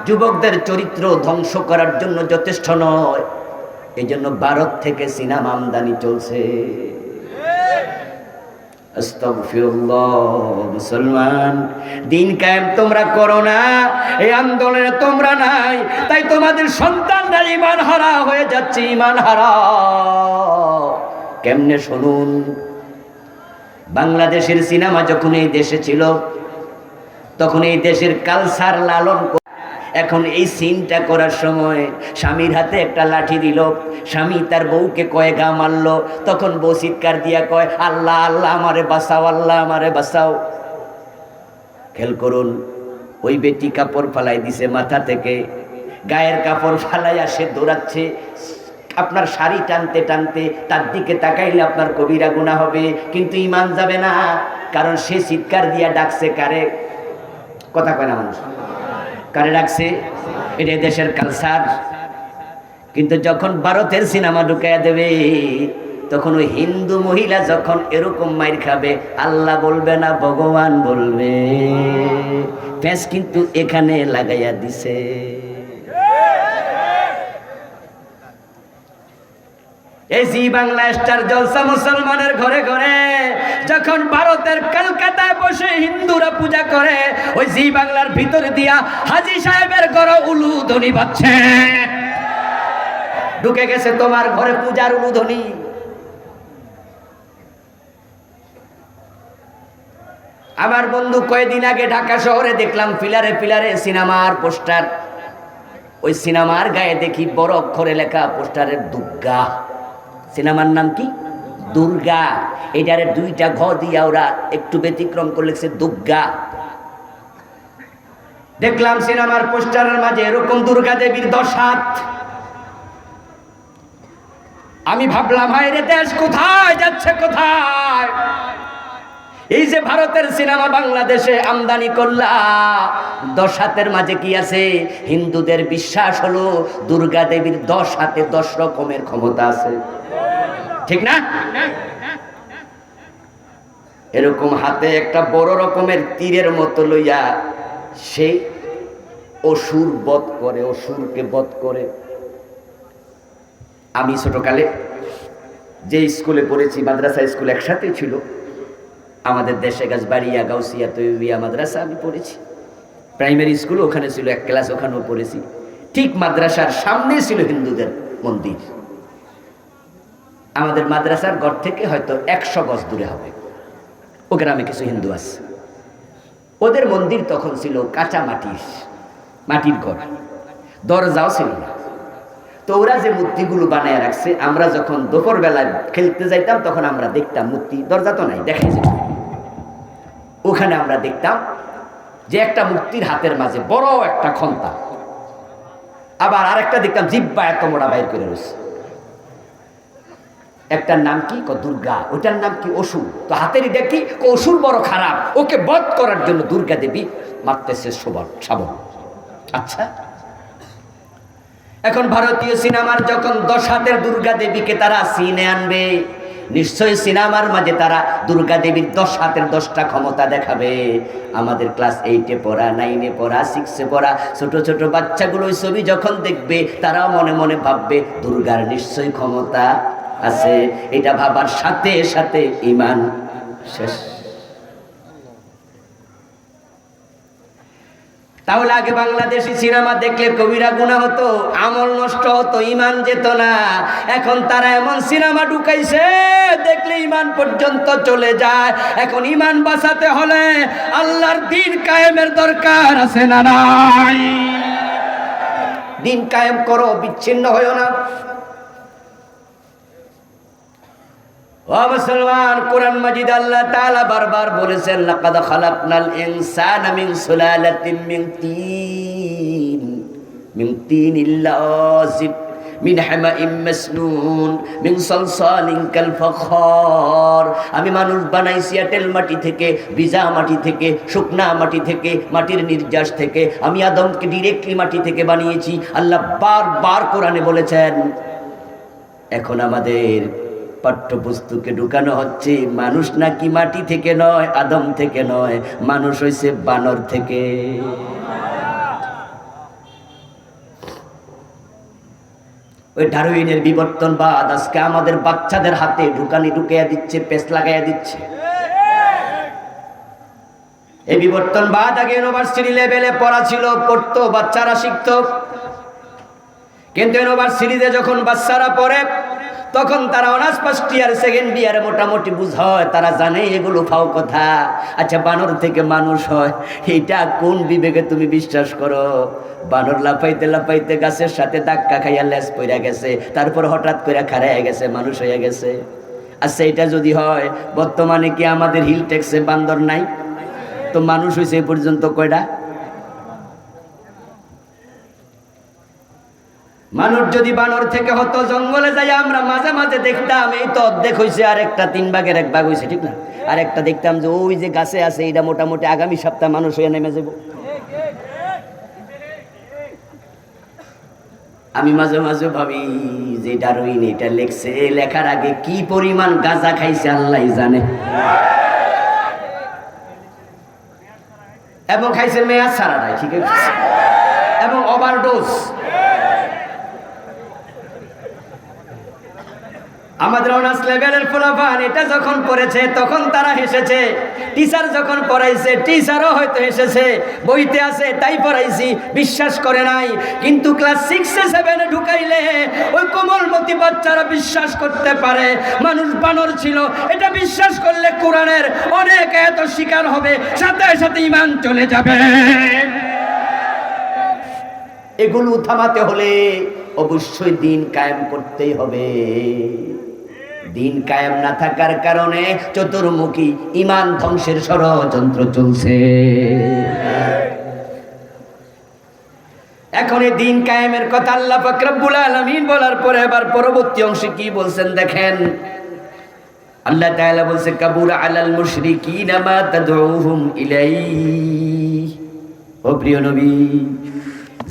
যুবকদের চরিত্র ধ্বংস করার জন্য যথেষ্ট নয়, এই জন্য ভারত থেকে সিনেমা আমদানি চলছে। আস্তাগফিরুল্লাহ। মুসলমান, দিন কায়েম তোমরা করো না, এই আন্দোলনে তোমরা নাই, তাই তোমাদের সন্তানরা ঈমান হারা হয়ে যাচ্ছে। ঈমান হারা কেমনে শুনুন। বাংলাদেশের সিনেমা যখন এই দেশে ছিল তখন এই দেশের কালচার লালন। এখন এই সিনটা করার সময় স্বামীর হাতে একটা লাঠি দিল, স্বামী তার বউকে কয়ে গা মারলো, তখন বউ চিৎকার দিয়া কয় আল্লাহ আল্লাহ আমারে বাঁচাও, আল্লাহ আমারে বাঁচাও। খেয়াল করুন, ওই বেটি কাপড় ফালাই দিছে মাথা থেকে, গায়ের কাপড় ফালাই আসে দৌড়াচ্ছে। আপনার শাড়ি টানতে টানতে তার দিকে তাকাইলে আপনার কবিরা গুনাহ হবে, কিন্তু ঈমান যাবে না, কারণ সে চিৎকার দিয়া ডাকছে কারে? কথা কয় না মানুষ, কারে ডাকছে? এটা দেশের কালচার। কিন্তু যখন ভারতের সিনেমা ঢুকাইয়া দেবে তখন ওই হিন্দু মহিলা যখন এরকম মাইর খাবে, আল্লাহ বলবে না ভগবান বলবে। ফ্যাস কিন্তু এখানে লাগাইয়া দিছে। এই জি বাংলা স্টার জলসা মুসলমানের ঘরে ঘরে। যখন ভারতের কলকাতায় বসে হিন্দুরা পূজা করে, ওই জি বাংলার ভিতরে দিয়া হাজী সাহেবের ঘরে উলুধ্বনি বাজছে। ঢুকে গেছে তোমার ঘরে পূজার উলুধ্বনি। আমার বন্ধু কয়েকদিন আগে ঢাকা শহরে দেখলাম পিলারে পিলারে সিনেমার পোস্টার। ওই সিনেমার গায়ে দেখি বড় অক্ষরে লেখা পোস্টারের দুর্গা। সিনেমার নাম কি? দুর্গা। এটারে 2টা ঘ দিয়া ওরা একটু ব্যতিক্রম করে লিখছে দুর্গা। দেখলাম সিনেমার পোস্টারের মাঝে এরকম দুর্গা দেবীর 10 হাত। আমি ভাবলাম হায় রে, দেশ কোথায় যাচ্ছে, কোথায়? এই যে ভারতের সিনেমা বাংলাদেশে আমদানি করলা, 10 হাতের মাঝে কি আছে? হিন্দুদের বিশ্বাস হলো দুর্গা দেবীর 10 হাতে 10 রকমের ক্ষমতা আছে, ঠিক না? এরকম হাতে একটা বড় রকমের তীরের মতো লইয়া সেই অসুর বধ করে, অসুরকে বধ করে। আমি ছোটকালে যে স্কুলে পড়েছি, মাদ্রাসা স্কুল একসাথে ছিল আমাদের দেশে, গাছবাড়িয়া গাউসিয়া তৈবিয়া মাদ্রাসা আমি পড়েছি। প্রাইমারি স্কুল ওখানে ছিল, 1 ক্লাস ওখানেও পড়েছি। ঠিক মাদ্রাসার সামনে ছিল হিন্দুদের মন্দির। আমাদের মাদ্রাসার ঘর থেকে হয়তো 100 গজ দূরে হবে। ও গ্রামে কিছু হিন্দু আছে, ওদের মন্দির তখন ছিল কাঁচা মাটির ঘর, দরজাও ছিল না। তো ওরা যে মূর্তিগুলো বানায় রাখছে, আমরা যখন দুপুর বেলায় খেলতে যাইতাম তখন আমরা দেখতাম মূর্তি, দরজা তো নাই, দেখাই যেত। ওখানে আমরা দেখতাম যে একটা মূর্তির হাতের মাঝে বড় একটা খন্তা, আবার আরেকটা দেখতাম জিব্বা এত মোড়া বাইর করে রয়েছে। একটার নাম কি? দুর্গা। ওটার নাম কি? অসুর। তো হাতেরই দেখি অসুর বড় খারাপ, ওকে বধ করার জন্য দুর্গা দেবী মারতেছে শাবক। আচ্ছা, এখন ভারতীয় সিনেমার যখন 10 হাতের দুর্গা দেবীকে তারা সিনে আনবে, নিশ্চয়ই সিনেমার মাঝে তারা দুর্গা দেবীর 10 হাতের 10টা ক্ষমতা দেখাবে। আমাদের ক্লাস 8-এ পড়া, 9-এ পড়া, 6-এ পড়া ছোট ছোট বাচ্চাগুলো ওই ছবি যখন দেখবে তারাও মনে মনে ভাববে দুর্গার নিশ্চয়ই ক্ষমতা আছে। এটা ভাবার সাথে সাথে ঈমান শেষ। তাহলে আগে বাংলাদেশি সিনেমা দেখলে কবিরা গুনাহ হতো, আমল নষ্ট হতো, ঈমান যেত না। এখন তারা এমন সিনেমা ঢুকাইছে দেখলে ঈমান পর্যন্ত চলে যায়। এখন ঈমান বাঁচাতে হলে আল্লাহর দ্বীন কায়েমের দরকার আছে না নাই? দ্বীন কায়েম করো, বিচ্ছিন্ন হয়ো না। ও মুসলমান, কোরআন মাজিদ আল্লাহ তাআলা বারবার বলেছেন, লাকাদ খালাকনাল ইনসানা মিন সুলালাতিন মিন তিনিল লাযিব মিন হামাইম মাসনুন মিন সালসালিন কাল ফাখার। আমি মানুষ বানাইছি এঁটেল মাটি থেকে, ভিজা মাটি থেকে, শুকনা মাটি থেকে, মাটির নির্যাস থেকে। আমি আদমকে ডিরেক্টলি মাটি থেকে বানিয়েছি, আল্লাহ বারবার কোরআনে বলেছেন। এখন আমাদের পাঠ্যপুস্তকে ঢুকানো হচ্ছে মানুষ নাকি মাটি থেকে নয়, আদম থেকে নয়, মানুষ হইছে বানর থেকে। ওই ডারউইনের বিবর্তনবাদ আজকে আমাদের বাচ্চাদের হাতে ঢুকাইয়া দিচ্ছে, পেস লাগাইয়া দিচ্ছে। এই বিবর্তনবাদ আগে ইউনিভার্সিটি লেভেলে পড়া ছিল, পড়তো, বাচ্চারা শিখতো। কিন্তু ইউনিভার্সিটিতে যখন বাচ্চারা পড়ে তখন তারা অনার্স ফার্স্ট ইয়ার সেকেন্ড ইয়ারে মোটামুটি বুঝায়, তারা জানে এগুলো ফাও কথা। আচ্ছা, বানর থেকে মানুষ হয়, এটা কোন বিবেকে তুমি বিশ্বাস করো? বানর লাফাইতে লাফাইতে গাছের সাথে ধাক্কা খাইয়া লেজ পইরা গেছে, তারপর হঠাৎ করে খাড়াইয়া গেছে, মানুষ হয়ে গেছে। আচ্ছা, এটা যদি হয়, বর্তমানে কি আমাদের হিল ট্যাক্সে বান্দর নাই? তো মানুষ হয়েছে এ পর্যন্ত কয়টা? মানুষ যদি বানর থেকে হতো, জঙ্গলে যাই আমরা মাঝে মাঝে দেখতাম এই তো অর্ধেক হয়েছে, আর একটা 3 ভাগের 1 ভাগ হয়েছে, ঠিক না? আর একটা দেখতাম যে ওই যে গাছে আছে, এটা মোটামুটি আগামী সপ্তাহে মানুষ হয়ে নেমে যাব। আমি মাঝে মাঝে ভাবি যে ডারউইন এটা লেখছে, লেখার আগে কি পরিমাণ গাঁজা খাইছে আল্লাহ জানে। এবং খাইছে মেয়াজ ছাড়াটাই, ঠিক আছে, এবং ওভারডোজ। আমাদের অনার্স লেভেলের ফুলাফান এটা যখন পড়েছে তখন তারা হেসেছে, টিচার যখন পড়াইছে টিচারও হয়তো হেসেছে, বইতে আছে তাই পড়াইছি, বিশ্বাস করে নাই। কিন্তু ক্লাস 6-7 ঢুকাইলে ওই কোমলমতি বাচ্চারা বিশ্বাস করতে পারে মানুষ বানর ছিল। এটা বিশ্বাস করলে কোরআনের অনেক এত শিকার হবে, সাথে সাথে ঈমান চলে যাবে। এগুলো থামাতে হলে অবশ্যই দ্বীন কায়েম করতেই হবে। দ্বীন কায়েম না থাকার কারণে চতুর্মুখী ঈমান ধ্বংসের ষড়যন্ত্র চলছে। এখন এই দ্বীন কায়েমের কথা আল্লাহ পাক রব্বুল আলামিন বলার পরে এবার পরবর্তী অংশে কি বলছেন দেখেন। আল্লাহ তাআলা বলছে, কাবুরা আলাল মুশরিকিনা মা তাদউহুম ইলাইহি। ও প্রিয় নবী,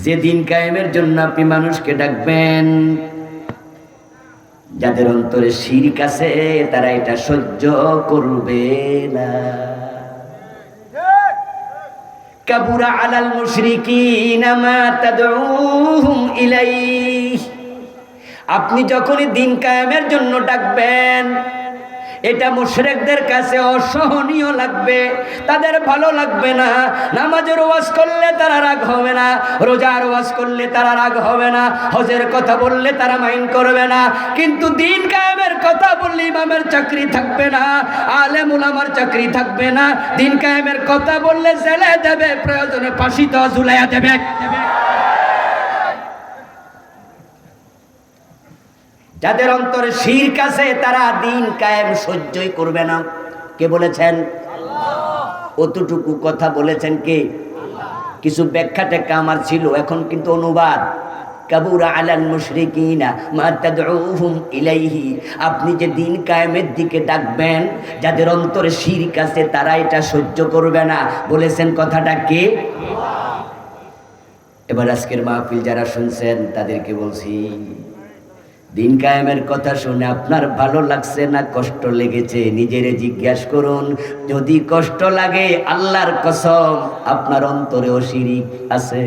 যে দ্বীন কায়েমের জন্য আপনি মানুষকে ডাকবেন, যাদের অন্তরে শিরক আছে তারা এটা সহ্য করবে না। কাবুরা আলাল মুশরিকিনা মা তাদউহুম ইলাইহি। আপনি যখনই দ্বীন কায়েমের জন্য ডাকবেন, এটা মুশরিকদের কাছে অসহনীয় লাগবে, তাদের ভালো লাগবে না। নামাজের ওয়াজ করলে তারা রাগ হবে না, রোজার ওয়াজ করলে তারা রাগ হবে না, হজের কথা বললে তারা মাইন্ড করবে না। কিন্তু দ্বীন কায়েমের কথা বললে ইমামের চাকরি থাকবে না, আলেম উলামার চাকরি থাকবে না। দ্বীন কায়েমের কথা বললে জেলে দেবে, প্রয়োজনে ফাঁসিতে ঝুলাইয়া দেবে। যাদের অন্তরে শিরক আছে তারা দ্বীন কায়েম সহ্যই করবে না। কে বলেছেন? আল্লাহ। অতটুকু কথা বলেছেন কে? আল্লাহ। কিছু ব্যাখ্যা টেক্কা আমার ছিল, এখন কিন্তু অনুবাদ। কাবুরা আলাল মুশরিকিনা মা তাদউহুম ইলাইহি। আপনি যে দ্বীন কায়েমের দিকে ডাকবেন, যাদের অন্তরে শিরক আছে তারা এটা সহ্য করবে না, বলেছেন কথাটা কে? আল্লাহ। এবার আজকের মাহফিল যারা শুনছেন তাদেরকে বলছি, দ্বীন কায়েমের কথা শুনে আপনার ভালো লাগছে না কষ্ট লেগেছে? নিজেরে জিজ্ঞাসা করুন। যদি কষ্ট লাগে, আল্লাহর কসম আপনার অন্তরেও শিরক আছে।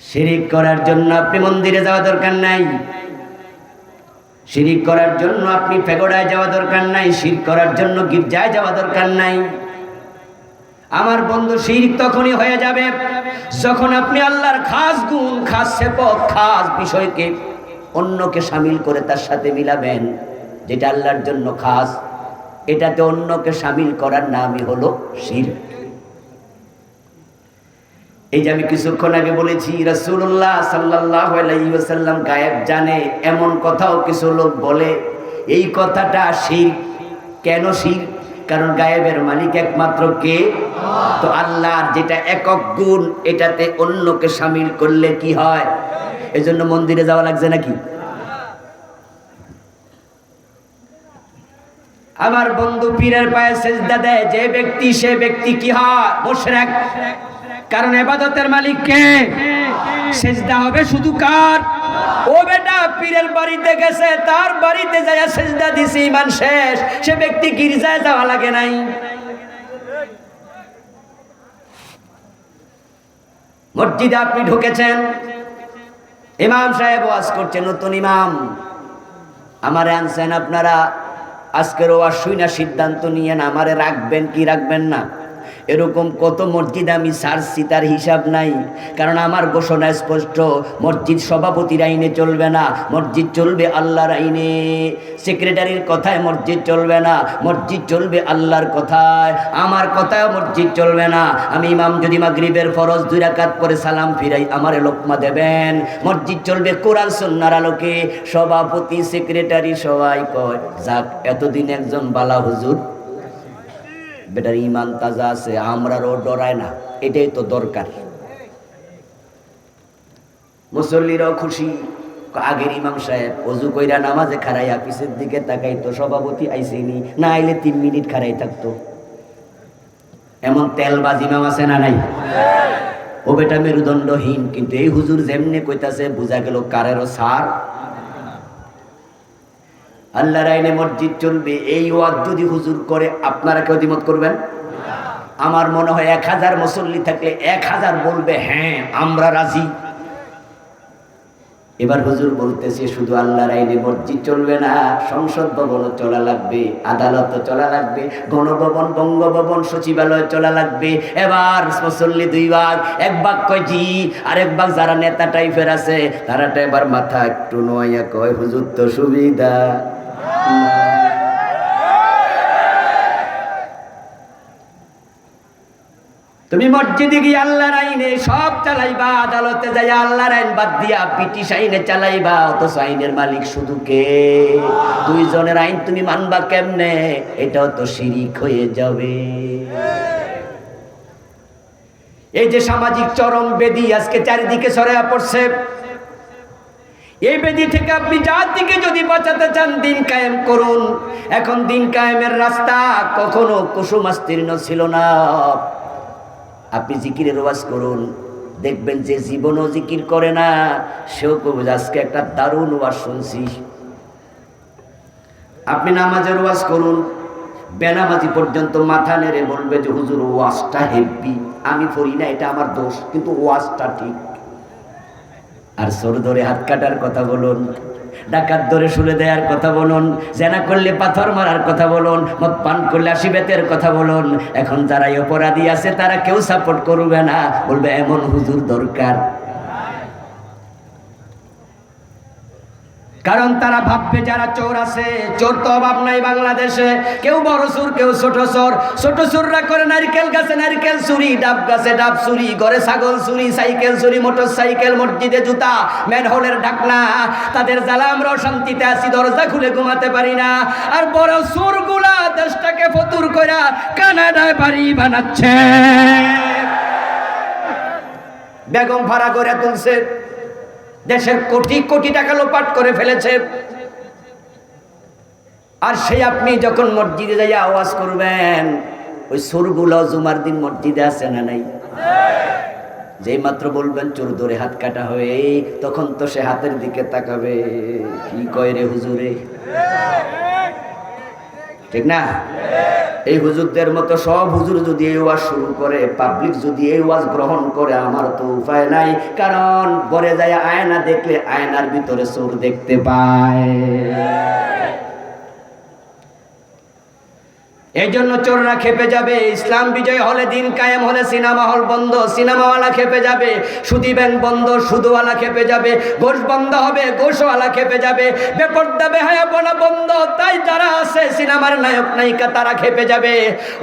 শিরিক করার জন্য আপনি মন্দিরে যাওয়া দরকার নাই, শিরিক করার জন্য আপনি পেগোডায় যাওয়া দরকার নাই, শিরক করার জন্য গির্জায় যাওয়া দরকার নাই। আমার বন্ধু, শিরক তখনই হয়ে যাবে যখন আপনি আল্লাহর খাস গুণ, খাস সিফত, খাস বিষয়কে অন্যকে শামিল করে তার সাথে মিলাবেন। যেটা আল্লাহর জন্য খাস, এটাতে অন্যকে শামিল করার নামই হলো শিরক। এই যে আমি কিছুক্ষণ আগে বলেছি রাসূলুল্লাহ সাল্লাল্লাহু আলাইহি ওয়াসাল্লাম গায়েব জানে, এমন কথাও কিছু লোক বলে। এই কথাটা শিরক। কেন শিরক? কারণ গায়েবের মালিক একমাত্র কে? তো আল্লাহর যেটা একক গুণ, এটাতে অন্যকে শামিল করলে কি হয়? এজন্য মন্দিরে যাওয়া লাগছে নাকি? আমার বন্ধু, পীরের পায়ে সেজদা দেয় যে ব্যক্তি, সে ব্যক্তি কি হয়? মুশরিক। কারণ ইবাদতের মালিক কে? সেজদা হবে শুধু কার? ও বেটা, পীরের বাড়িতে গেছে, তার বাড়িতে যায় সেজদা দিছে, ঈমান শেষ। সে ব্যক্তি গির্জায় যাওয়া লাগে নাই। মসজিদে আপনি ঢুকেছেন, ইমাম সাহেব ওয়াজ করছেন, নতুন ইমাম, আমারে আনছেন আপনারা, আজকের ওয়াজ শুইনা সিদ্ধান্ত নিয়েন আমারে রাখবেন কি রাখবেন না। এরকম কত মসজিদ আমি সারছি, তার হিসাব নাই। কারণ আমার ঘোষণা স্পষ্ট, মসজিদ সভাপতির আইনে চলবে না, মসজিদ চলবে আল্লাহর আইনে। সেক্রেটারির কথায় মসজিদ চলবে না, মসজিদ চলবে আল্লাহর কথায়। আমার কথায় মসজিদ চলবে না। আমি ইমাম যদি মাগরিবের ফরজ 2 রাকাত পরে সালাম ফিরাই, আমারে লোকমা দেবেন। মসজিদ চলবে কোরআন সুন্নাহর আলোকে। সভাপতি, সেক্রেটারি সবাই কয়, যাক, এতদিন একজন বালা হুজুর, বেটার ইমান তাজা আছে, আমরারও ডরায় না, এটাই তো দরকার। মুসল্লিরাও খুশি। আগের ইমাম সাহেব ওযু কইরা নামাজে খাড়াইয়া পিছের দিকে তাকাইতো, সভাপতি আইসেনি, না আইলে 3 মিনিট খাড়াই থাকতো। এমন তেলবাজ ইমাম আছে না নাই? ও বেটা মেরুদণ্ডহীন, কিন্তু এই হুজুর যেমনে কইতাছে বুঝা গেল কারেরও সার। আল্লাহর আইনে মসজিদ চলবে, এই ওয়াজ যদি হুজুর করে, আপনারা কেউ দ্বিমত করবেন? আমার মনে হয় 1000 মুসল্লি থাকলে 1000 বলবে হ্যাঁ আমরা রাজি। এবার হুজুর বলতেছে, শুধু আল্লাহর আইনে মসজিদ চলবে না, সংসদ ভবনও চলা লাগবে, আদালতও চলা লাগবে, গণভবন, বঙ্গভবন, সচিবালয় চলা লাগবে। এবার মুসল্লি 2 ভাগ, 1 ভাগ কয় জি, আর 1 ভাগ যারা নেতা টাইপের আছে, তারাটা এবার মাথা একটু নোয়াইয়া কয়, হুজুর তো সুবিধা। তুমি মসজিদে গিয়ে আল্লাহর আইনে সব চালাইবা, আদালতে যাই আল্লাহর আইন বাদ দিয়া ব্রিটিশ আইনে চালাইবা, অথচ আইনের মালিক শুধু কে? 2 জনের আইন তুমি মানবা কেমনে? এটাও তো শিরিক হয়ে যাবে। এই যে সামাজিক চরম বেদি আজকে চারিদিকে ছড়াইয়া পড়ছে, এই বেদি থেকে আপনি যার দিকে যদি বাঁচাতে চান, দিন কায়েম করুন। এখন দিন কায়েমের রাস্তা কখনো কুসুমাস্তীর্ণ ছিল না। আপনি জিকিরের ওয়াজ করুন, দেখবেন যে জীবনও জিকির করে না, সেও কবে আজকে একটা দারুণ ওয়াজ শুনছি। আপনি নামাজের ওয়াজ করুন, বেনামাজি পর্যন্ত মাথা নেড়ে বলবে যে হুজুর ওয়াজটা হেভি, আমি পড়ি না, এটা আমার দোষ, কিন্তু ওয়াজটা ঠিক। আর চোর ধরে হাত কাটার কথা বলুন, ডাকাত ধরে শুলে দেওয়ার কথা বলুন, জেনা করলে পাথর মারার কথা বলুন, মদ পান করলে আশিবেতের কথা বলুন। এখন যারা অপরাধী আছে তারা কেউ সাপোর্ট করবে না, বলবে এমন হুজুর দরকার। কারণ তারা ভাববে যারা চোর আছে, চোর তো অভাব নাই বাংলাদেশে, কেউ বড় চোর, কেউ ছোট চোর। ছোট চোররা করে নারকেল গাছে নারকেল চুরি, ডাব গাছে ডাব চুরি, ঘরে ছাগল চুরি, সাইকেল চুরি, মোটর সাইকেল, মসজিদে জুতা, ম্যানহোলের ঢাকনা। তাদের জ্বালা আমরা শান্তিতে আছি, দরজা খুলে ঘুমাতে পারি না। আর বড় চোরগুলা দেশটাকে ফতুর কইরা কানাডায় বাড়ি বানাচ্ছে, বেগম ভাড়া করে তুলছে, দেশের কোটি কোটি টাকা লোপাট করে ফেলেছে। আর সেই আপনি যখন মসজিদে যাই আওয়াজ করবেন, ওই চোরগুলো জুমার দিন মসজিদে আছে না নাই? যেই মাত্র বলবেন চোর ধরে হাত কাটা হয়ে, তখন তো সে হাতের দিকে তাকাবে, কি কয় রে হুজুরে, ঠিক না? এই হুজুরদের মতো সব হুজুর যদি এই ওয়াজ শুরু করে, পাবলিক যদি এই ওয়াজ গ্রহণ করে, আমার তো উপায় নাই। কারণ পরে যায় আয়না দেখলে আয়নার ভিতরে চোর দেখতে পায়। এই জন্য চোররা খেপে যাবে। ইসলাম বিজয় হলে, দিন কায়েম হলে সিনেমা হল বন্ধ, সিনেমাওয়ালা খেপে যাবে। সুদী ব্যাংক বন্ধ, সুদওয়ালা খেপে যাবে। ঘোষ বন্ধ হবে, ঘোষওয়ালা খেপে যাবে। বেপর্দা বেহায়াপনা বন্ধ, তাই যারা আছে সিনেমার নায়ক নায়িকা তারা খেপে যাবে।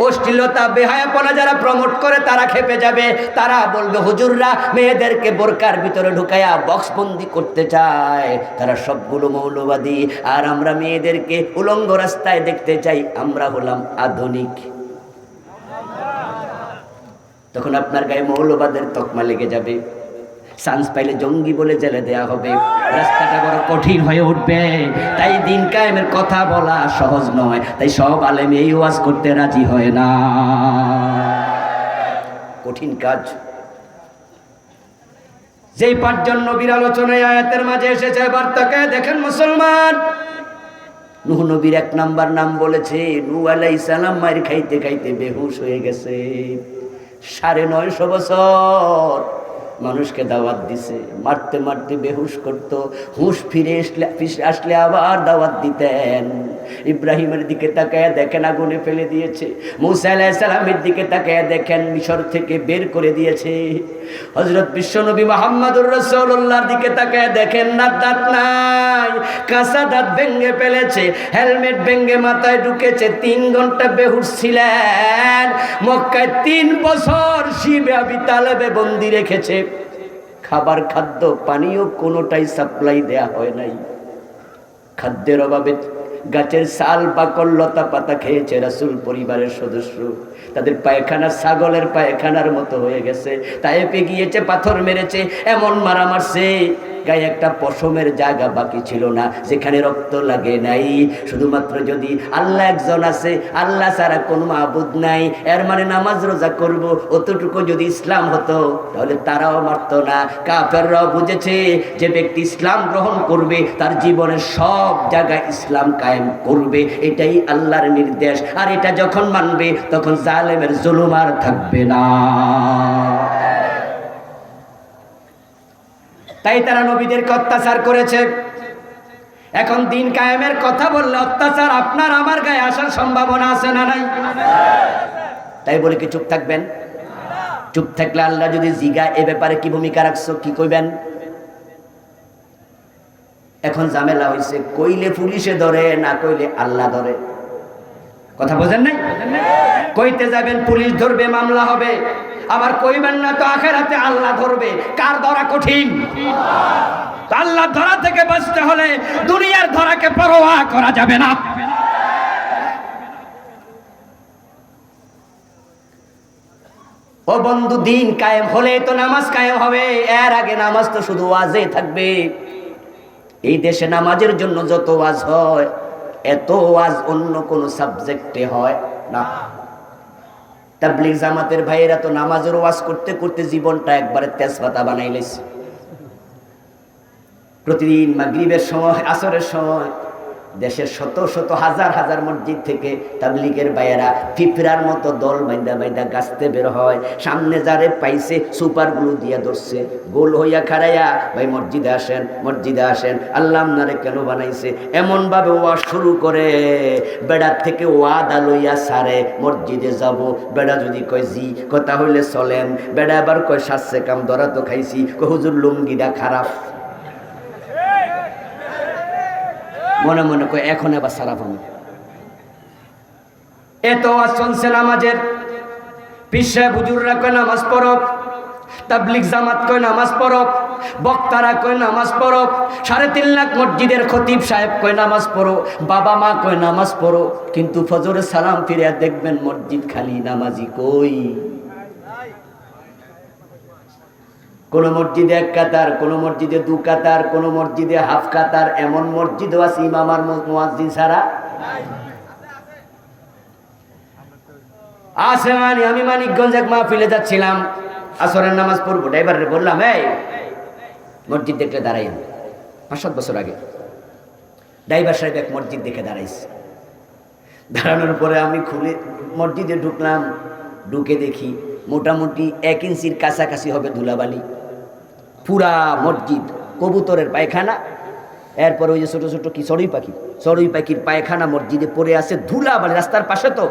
অশ্লীলতা বেহায়াপনা যারা প্রমোট করে তারা খেপে যাবে। তারা বলবে হুজুররা মেয়েদেরকে বোরকার ভিতরে ঢুকাইয়া বক্সবন্দি করতে চায়, তারা সবগুলো মৌলবাদী। আর আমরা মেয়েদেরকে উলঙ্গ রাস্তায় দেখতে চাই, আমরা হলাম আধুনিক। তখন আপনার গায়ে মৌলবাদের তকমা লেগে যাবে। চান্স পাইলে জঙ্গি বলে জেলে দেয়া হবে। রাস্তাটা বড় কঠিন হয়ে উঠবে। তাই দিন কায়েমের কথা বলা সহজ নয়। তাই সব আলেম এই ওয়াজ করতে রাজি হয় না। কঠিন কাজ। যেই পাঁচজন নবীর আলোচনায় আয়াতের মাঝে এসেছে, বার্তাকে দেখেন মুসলমান। নূহ নবীর 1 নাম্বার নাম বলেছে। নূহ আলাইহিস সালাম মার খাইতে খাইতে বেহুশ হয়ে গেছে। 950 বছর মানুষকে দাওয়াত দিছে, মারতে মারতে বেহুশ করত। হুঁশ ফিরে আসলে আবার দাওয়াত দিতেন। ইব্রাহিমের দিকে তাকায় দেখেন আগুনে ফেলে দিয়েছে। মূসা আলাইহিস সালামের দিকে তাকায় দেখেন মিশর থেকে বের করে দিয়েছে। হযরত বিশ্বনবী মুহাম্মদুর রাসূলুল্লাহর দিকে তাকায় দেখেন দাঁত নাই, কাঁচা দাঁত ভেঙে ফেলেছে, হেলমেট ভেঙে মাথায় ঢুকেছে। 3 ঘন্টা বেহুশ ছিলেন। মক্কায় 3 বছর শিবে আবি তালেবে বন্দি রেখেছে। খাবার, খাদ্য, পানীয় কোনোটাই সাপ্লাই দেয়া হয় নাই। খাদ্যের অভাবে গাছের ছাল বাকল লতা পাতা খেয়েছে রাসূল পরিবারের সদস্য। তাদের পায়খানা ছাগলের পায়খানার মতো হয়ে গেছে। তায়েফে গিয়েছে, পাথর মেরেছে, এমন মারা মারছে গায়ে একটা পশমের জায়গা বাকি ছিল না যেখানে রক্ত লাগে নাই। শুধুমাত্র যদি আল্লাহ একজন আছে, আল্লাহ ছাড়া কোনো মাবুদ নাই, এর মানে নামাজ রোজা করব, অতটুকু যদি ইসলাম হতো তাহলে তারাও মারত না। কাফেররাও বুঝেছে যে ব্যক্তি ইসলাম গ্রহণ করবে তার জীবনের সব জায়গায় ইসলাম কায়েম করবে, এটাই আল্লাহর নির্দেশ। আর এটা যখন মানবে তখন জালেমের জুলুম আর থাকবে না। তাই তারা নবীদেরকে অত্যাচার করেছে। এখন দিন কায়েমের কথা বললে অত্যাচার আপনার আমার গায়ে আসার সম্ভাবনা আছে না নাই? তাই বলে কি চুপ থাকবেন? চুপ থাকলে আল্লাহ যদি জিগা এ ব্যাপারে কি ভূমিকা রাখছো, কি কইবেন? এখন ঝামেলা হইছে, কইলে পুলিশে ধরে, না কইলে আল্লাহ ধরে। কথা বোঝেন নাই? কইতে যাবেন পুলিশ ধরবে, মামলা হবে। আবার কইবেন না তো আখিরাতে আল্লাহ ধরবে। কার ধরা কঠিন? আল্লাহ ধরা থেকে বাঁচতে হলে দুনিয়ার ধরাকে পরোয়া করা যাবে না। ও বন্ধু, দিন কায়েম হলে তো নামাজ কায়েম হবে। এর আগে নামাজ তো শুধু ওয়াজে থাকবে। এই দেশে নামাজের জন্য যত ওয়াজ হয়, এত ওয়াজ অন্য কোন সাবজেক্টে হয় না। তাবলীগ জামাতের ভাইয়েরা তো নামাজের ওয়াজ করতে করতে জীবনটা একবারে তেজপাতা বানাই লাইছে। প্রতিদিন মাগরিবের সময়, আসরের সময় দেশের শত শত হাজার হাজার মসজিদ থেকে তাবলীগের ভাইয়েরা পিঁপড়ার মতো দল বাইন্দা বাইন্দা গাছতে বের হয়। সামনে যারে পাইছে সুপারগুলো দিয়া ধরছে, গোল হইয়া খাড়াইয়া, ভাই মসজিদে আসেন, মসজিদে আসেন, আল্লাহ আপনারে কেন বানাইছে, এমন ভাবে ওয়াজ শুরু করে। বেড়ার থেকে ওয়াদা লইয়া সারে মসজিদে যাব। বেড়া যদি কয় জি, কথা হইলে চলেন। বেড়া আবার কয় সাজছে কাম ধরা তো খাইছি, কয় হুজুর লুঙ্গিটা খারাপ। মনে মনে কয় এখন আবার সারা পাবো। এত ওয়াজ চলছে নামাজের। পীর সাহেব হুজুররা কয় নামাজ পড়ো, তাবলীগ জামাত কয় নামাজ পড়ো, বক্তারা কয় নামাজ পড়ো, 3.5 লাখ মসজিদের খতিব সাহেব কয় নামাজ পড়ো, বাবা মা কয় নামাজ পড়ো। কিন্তু ফজরে সালাম ফিরে দেখবেন মসজিদ খালি, নামাজি কই? কোন মসজিদে 1 কাতার, কোন মসজিদে 2 কাতার, কোন মসজিদে হাফ কাতার। এমন মসজিদও আছে ইমাম আর মুয়াজ্জিন ছাড়া আছে। আমি মানিকগঞ্জ এক মাহফিলে যাচ্ছিলাম, আসরের নামাজ পড়বো। ড্রাইভারে বললাম, এই মসজিদ দেখলে দাঁড়াই। 5-7 বছর আগে ড্রাইভার সাহেব এক মসজিদ দেখে দাঁড়াইছে। দাঁড়ানোর পরে আমি খুলে মসজিদে ঢুকলাম, ঢুকে দেখি মোটামুটি 1 ইঞ্চির কাছাকাছি হবে ধুলাবালি, পুরা মসজিদ, কবুতরের পায়খানা, এরপর ওই যে ছোট ছোট কি চড়ুই পাখির পায়খানা মসজিদে পড়ে আছে, ধুলাবালি। রাস্তার পাশে তো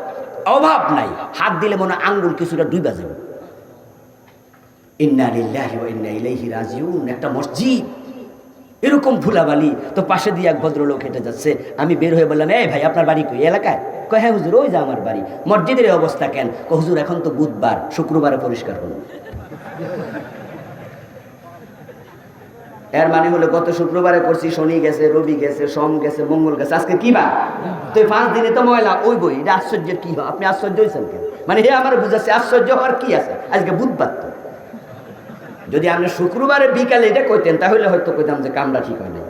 অভাব নাই, হাত দিলে মনে আঙ্গুল কিছুটা ডুইবা যাবে। ইন্না লিল্লাহি ওয়া ইন্না ইলাইহি রাজিউন। একটা মসজিদ, এরকম ধুলাবালি, তো পাশে দিয়ে এক ভদ্রলোক হেঁটে যাচ্ছে। আমি বের হয়ে বললাম, এই ভাই আপনার বাড়ি কই? এলাকায়? কয় হ্যাঁ হুজুর, ওই যে আমার বাড়ি। মসজিদের অবস্থা কেন? হুজুর এখন তো বুধবার, শুক্রবারে পরিষ্কার করুন। এর মানে হলো গত শুক্রবারে করছি, শনি গেছে, রবি গেছে, সোম গেছে, মঙ্গল গেছে, আজকে কি বার? তো 5 দিনে তো ময়লা ওই বই। এটা আশ্চর্যের কি হয়? আপনি আশ্চর্য হয়েছেন কেন? মানে হে আমার বুঝাচ্ছে আশ্চর্য হওয়ার কি আছে? আজকে বুধবার তো। যদি আপনি শুক্রবারে বিকালে এটা কইতেন তাহলে হয়তো কইতাম যে কামটা ঠিক হয় না।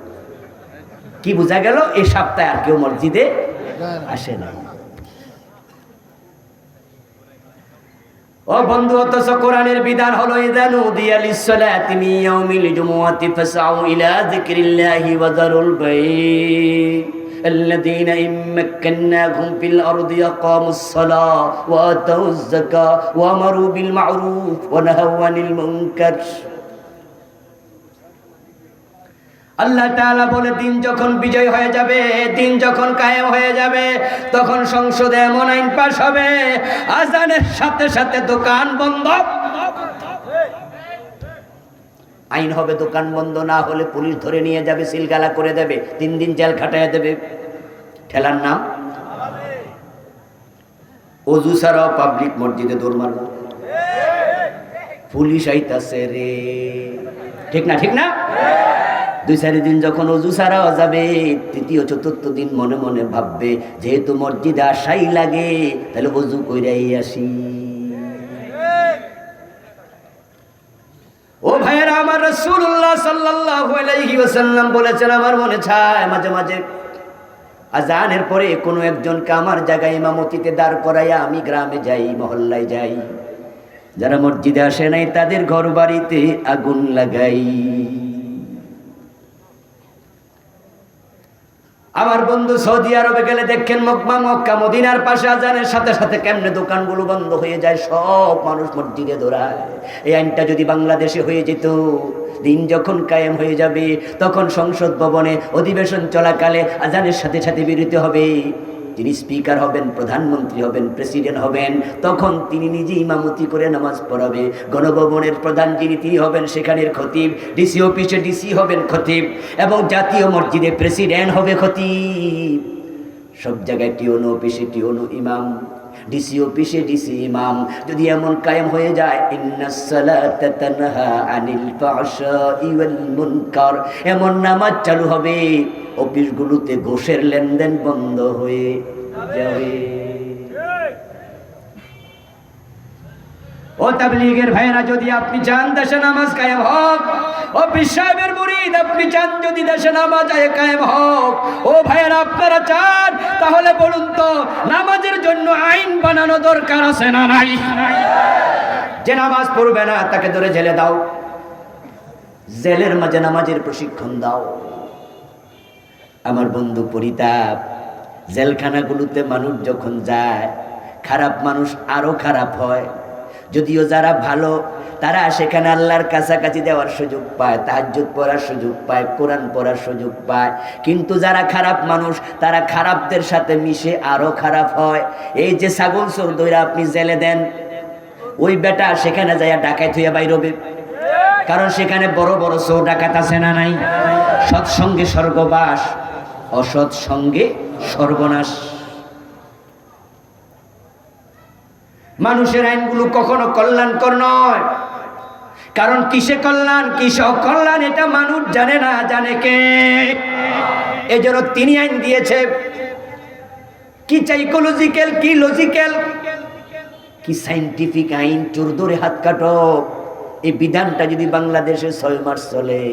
কি বোঝা গেল? এই সপ্তাহে আর কেউ মসজিদে আসে না। ও বন্ধু, অথচ কোরআনের বিধান হলো ইযা নুদিয়া লিস-সালাতি মিন ইয়াউমিল জুমুআতি ফাসআউ ইলা যিকরিল্লাহি ওয়া যারুল বাই'। الذين إن مكناهم في الأرض أقاموا الصلاة وآتوا الزكاة وأمروا بالمعروف ونهوا عن المنكر। আল্লাহ তাআলা বলে, দিন যখন বিজয় হয়ে যাবে, দিন যখন কায়েম হয়ে যাবে, তখন সংসদে এমন আইন পাস হবে, আজানের সাথে সাথে দোকান বন্ধ। আইন হবে দোকান বন্ধ, না হলে পুলিশ ধরে নিয়ে যাবে, সিলগালা করে দেবে, 3 দিন জেল খাটাইয়া দেবে। ঠেলার নাম অজু ছাড়াও পাবলিক মসজিদে দৌড় মারব, পুলিশ আইতাছে রে। ঠিক না? ঠিক না? 2-4 দিন যখন অজু ছাড়াও যাবে, 3য় 4র্থ দিন মনে মনে ভাববে, যেহেতু মসজিদে আসাই লাগে, তাহলে অজু কইরাই আসি। ও ভাইয়েরা আমার, রাসূলুল্লাহ সাল্লাল্লাহু আলাইহি ওয়াসাল্লাম বলেছেন, আমার মনে চায় মাঝে মাঝে আজানের পরে কোনো একজনকে আমার জায়গায় ইমামতিতে দাঁড় করাইয়া আমি গ্রামে যাই, মহল্লায় যাই, যারা মসজিদে আসে নাই তাদের ঘর বাড়িতে আগুন লাগাই। আমার বন্ধু সৌদি আরবে গেলে দেখেন মক্কা মদিনার পাশে আজানের সাথে সাথে কেমনে দোকানগুলো বন্ধ হয়ে যায়, সব মানুষ মসজিদে দৌড়ায়। এই আইনটা যদি বাংলাদেশে হয়ে যেত, দিন যখন কায়েম হয়ে যাবে, তখন সংসদ ভবনে অধিবেশন চলাকালে আজানের সাথে সাথে বিরতি হবে। যিনি স্পিকার হবেন, প্রধানমন্ত্রী হবেন, প্রেসিডেন্ট হবেন, তখন তিনি নিজে ইমামতি করে নামাজ পড়াবে। গণভবনের প্রধান যিনি, তিনি হবেন সেখানের খতিব। ডিসি অফিসে ডিসি হবেন খতিব, এবং জাতীয় মসজিদে প্রেসিডেন্ট হবে খতিব। সব জায়গায় টিওনো অফিসে টিওনো ইমাম, ডিসি অফিসে ডিসি ইমাম। যদি এমন কায়েম হয়ে যায়, ইন্নাস সালাতা তানহা আনিল ফাহশাই ওয়াল মুনকার, এমন নামাজ চালু হবে, অফিসগুলোতে ঘোষের লেনদেন বন্ধ হয়ে যাবে। ও তাবলীগের ভাইরা, যদি আপনি চান দেশে নামাজ কায়েম হোক, ও পীর সাহেবের মুরিদ আপনি চান যদি দেশে নামাজ কায়েম হোক, ও ভাইরা আপনারা চান, তাহলে বলুন তো নামাজের জন্য আইন বানানো দরকার আছে না নাই? যে নামাজ পড়বে না তাকে ধরে জেলে দাও, জেলের মাঝে নামাজের প্রশিক্ষণ দাও। আমার বন্ধু পরিতাপ, জেলখানাগুলোতে মানুষ যখন যায়, খারাপ মানুষ আরো খারাপ হয়। যদিও যারা ভালো তারা সেখানে আল্লাহর কাছাকাছি দেওয়ার সুযোগ পায়, তাহাজ্জুদ পড়ার সুযোগ পায়, কোরআন পড়ার সুযোগ পায়, কিন্তু যারা খারাপ মানুষ তারা খারাপদের সাথে মিশে আরো খারাপ হয়। এই যে ছাগল চোর ধইরা আপনি জেলে দেন, ওই বেটা সেখানে যাইয়া ডাকাত হইয়া বাইর হবে, কারণ সেখানে বড় বড় চোর ডাকাত আছে না নাই? সৎসঙ্গে স্বর্গবাস, অসৎ সঙ্গে সর্বনাশ। মানুষের আইনগুলো কখনো কল্যাণকর নয়, কারণ কিসে কল্যাণ কিসে অকল্যাণ এটা মানুষ জানে না, জানে কে? এজন্য তিনি আইন দিয়েছে। কি সাইকোলজিক্যাল, কি লজিক্যাল, কি সাইন্টিফিক আইন, চোর ধরে হাত কাটো, এই বিধানটা যদি বাংলাদেশে 6 মাস চলে,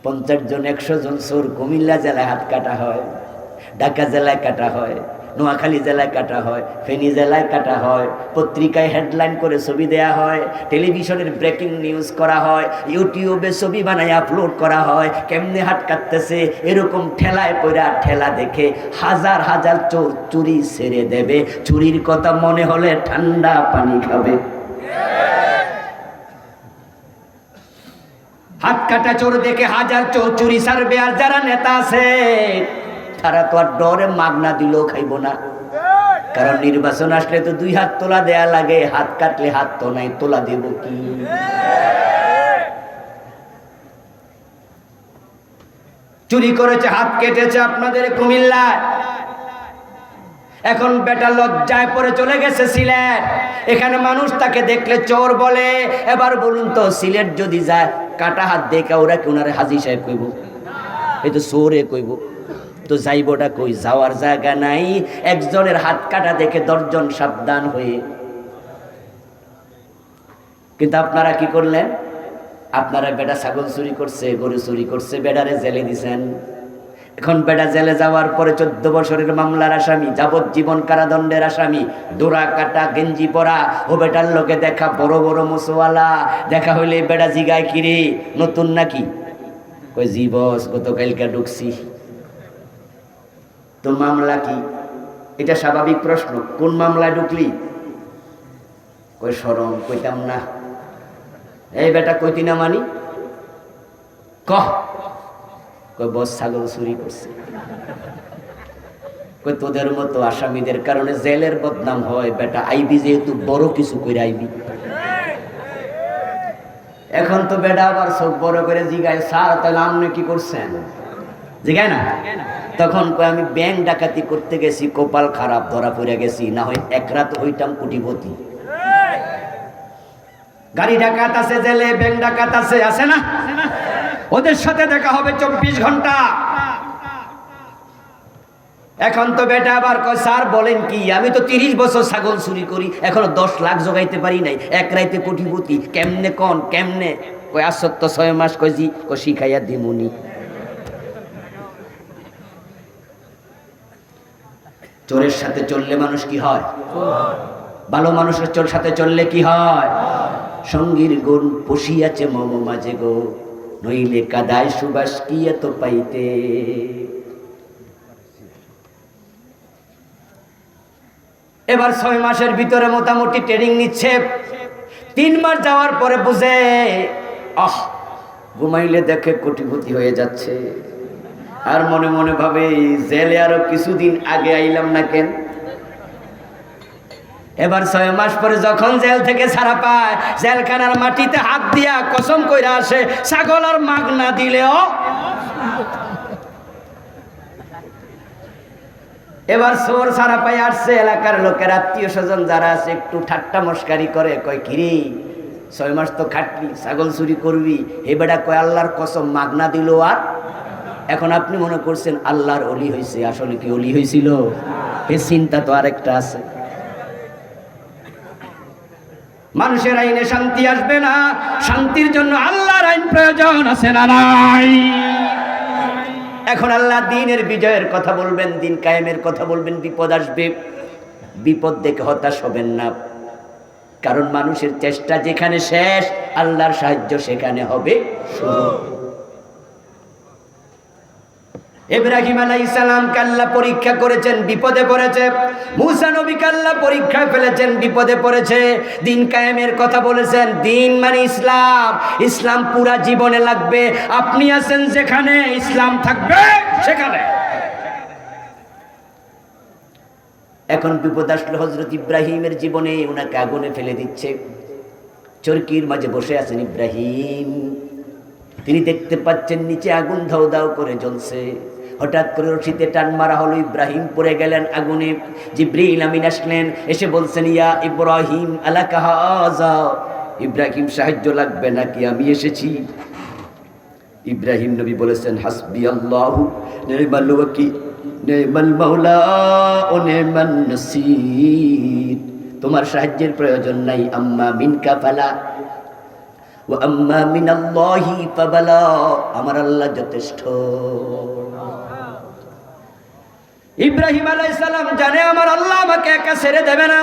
50 জন 100 জন চোর কুমিল্লা জেলায় হাত কাটা হয়, ঢাকা জেলায় কাটা হয়, নোয়াখালী জেলায় কাটা হয়, ফেনী জেলায় কাটা হয়, পত্রিকায় হেডলাইন করে ছবি দেয়া হয়, টেলিভিশনের ব্রেকিং নিউজ করা হয়, ইউটিউবে ছবি বানায় আপলোড করা হয়, কেমনে হাত কাটতেছে। এরকম ঠেলায় পড়া ঠেলা দেখে হাজার হাজার চোর চুরি ছেড়ে দেবে, চুরির কথা মনে হলে ঠান্ডা পানি খাবে। হাত কাটা চোর দেখে হাজার চোর চুরি ছাড়বে। আর যারা নেতা আছে তারা তো আর ডরে মাগনা দিলেও খাইব না, কারণ নির্বাচন আসলে তো 2 হাত তোলা দেয়া লাগে, হাত কাটলে হাত তো নাই, তোলা দেব কি? চুরি করেছে, হাত কেটেছে আপনাদের কুমিল্লায়। এখন বেটা লজ্জায় পড়ে চলে গেছে সিলেট, এখানে মানুষ তাকে দেখলে চোর বলে। এবার বলুন তো, সিলেট যদি যায় কাটা হাত দেখে ওরা কি ওনারে হাজী সাহেব কইব? এই তো চোরে কইব। তো যাইবটা কই? যাওয়ার জায়গা নাই। একজনের হাত কাটা দেখে 10 জন সাবধান হয়ে। কিন্তু আপনারা কি করলেন? আপনারা বেটা ছাগল চুরি করছে, গরু চুরি করছে, বেটারে জেলে দিছেন। এখন বেটা জেলে যাওয়ার পরে 14 বছরের মামলার আসামি, যাবজ্জীবন কারাদণ্ডের আসামি, ডোরা কাটা গেঞ্জি পরা। ও বেটার লোকে দেখা বড় বড় মোসওয়ালা, দেখা হইলে বেটা জিগায়, কিরে নতুন নাকি? কই জি বস, গতকালকে ঢুকছি। তো মামলা কি? এটা স্বাভাবিক প্রশ্ন। কোন মামলায় ঢুকলি? কই শরম, কইতাম না। এই বেটা কইতি না মানি? কহ। কই বস ছাগল চুরি করছে। কই তোদের মতো আসামিদের কারণে জেলের বদনাম হয় বেটা, আইবি যেহেতু বড় কিছু কইরা আইবি। এখন তো বেটা আবার চোখ বড় করে জিগায়, স্যার তাহলে আপনি কি করছেন? জিগায় না? তখন কই আমি ব্যাংক ডাকাতি করতে গেছি, কপাল খারাপ, ধরা পড়ে গেছি, না হয় এক রাত হইতাম কোটিপতি। গাড়ি ডাকাত আছে জেলে, ব্যাংক ডাকাত আছে না? ওদের সাথে দেখা হবে 24 ঘন্টা। এখন তো বেটা আবার কয়, স্যার বলেন কি, আমি তো 30 বছর ছাগল চুরি করি, এখনো 10 লাখ জোগাইতে পারি নাই, এক রাইতে কোটিপতি। কেমনে কন, কেমনে? কই আসত 6 মাস। কই জি। কই শিখাইয়া দিমুনি। চোরের সাথে চললে মানুষ কি হয়? ভালো মানুষের চোর সাথে চললে কি হয়? সঙ্গীর গুণ পশিয়াছে মম মাঝে গো, নইলে কাদায় সুবাস কি এত পাইতে। এবার 6 মাসের ভিতরে মোটামুটি ট্রেনিং নিচ্ছে। 3 মাস যাওয়ার পরে বুঝে, ঘুমাইলে দেখে কোটিপতি হয়ে যাচ্ছে। আর মনে মনে ভাবে, জেলে আরো কিছুদিন আগে আইলাম না কেন? এবার 6 মাস পরে যখন জেল থেকে ছাড়া পায়, জেলখানার মাটিতে হাত দিয়া কসম কইরা আসে, ছাগল আর মাগ না দিলেও। এবার চোর ছাড়া পাই আসছে, এলাকার লোকের আত্মীয় স্বজন যারা আছে একটু ঠাট্টা মস্কারি করে, কয় কিরে 6 মাস তো খাটলি, ছাগল চুরি করবি। হে বেটা কয় আল্লাহর কসম মাগ না দিল আর। এখন আপনি মনে করছেন আল্লাহর ওলি হয়েছে, আসলে কি ওলি হয়েছিল? এ চিন্তা তো আরেকটা আছে। মানুষের আইনে শান্তি আসবে না, শান্তির জন্য আল্লাহর আইন প্রয়োজন আছে না নাই? এখন আল্লাহ দিনের বিজয়ের কথা বলবেন, দিন কায়েমের কথা বলবেন, বিপদ আসবে। বিপদ দেখে হতাশ হবেন না, কারণ মানুষের চেষ্টা যেখানে শেষ, আল্লাহর সাহায্য সেখানে হবে শুরু। ইব্রাহিম আলাইহিস সালামকে আল্লাহ পরীক্ষা করেছেন, বিপদে পড়েছে। মুসা নবীকে আল্লাহ পরীক্ষায় ফেলেছেন, বিপদে পড়েছে। দিন কায়েমের কথা বলেছেন। দিন মানে ইসলাম, ইসলাম পুরা জীবনে লাগবে। আপনি আছেন যেখানে, ইসলাম থাকবে সেখানে। এখন বিপদ আসলে হযরত ইব্রাহিমের জীবনে, ওনাকে আগুনে ফেলে দিচ্ছে। চরকির মাঝে বসে আছেন ইব্রাহিম, তিনি দেখতে পাচ্ছেন নিচে আগুন ধাউ ধাউ করে জ্বলছে। হঠাৎ করে রশিতে টান মারা হলো, ইব্রাহিম পড়ে গেলেন আগুনে। জিবরিল আমিন আসলেন, এসে বলছেন, ইয়া ইব্রাহিম আলাকা হাযা, ইব্রাহিম সাহায্য লাগবে নাকি, আমি এসেছি। ইব্রাহিম নবী বলেছেন, হাসবি আল্লাহু নি'মাল ওয়াকিল নি'মাল মাওলা ও নি'মান নাসীর। তোমার সাহায্যের প্রয়োজন নাই। আম্মা মিনকা ফালা ওয়া আম্মা মিনাল্লাহি ফাবালা, আমার আল্লাহ যথেষ্ট। ইব্রাহিম আলাইহিস সালাম জানে আমার আল্লাহ আমাকে একা ছেড়ে দেবে না,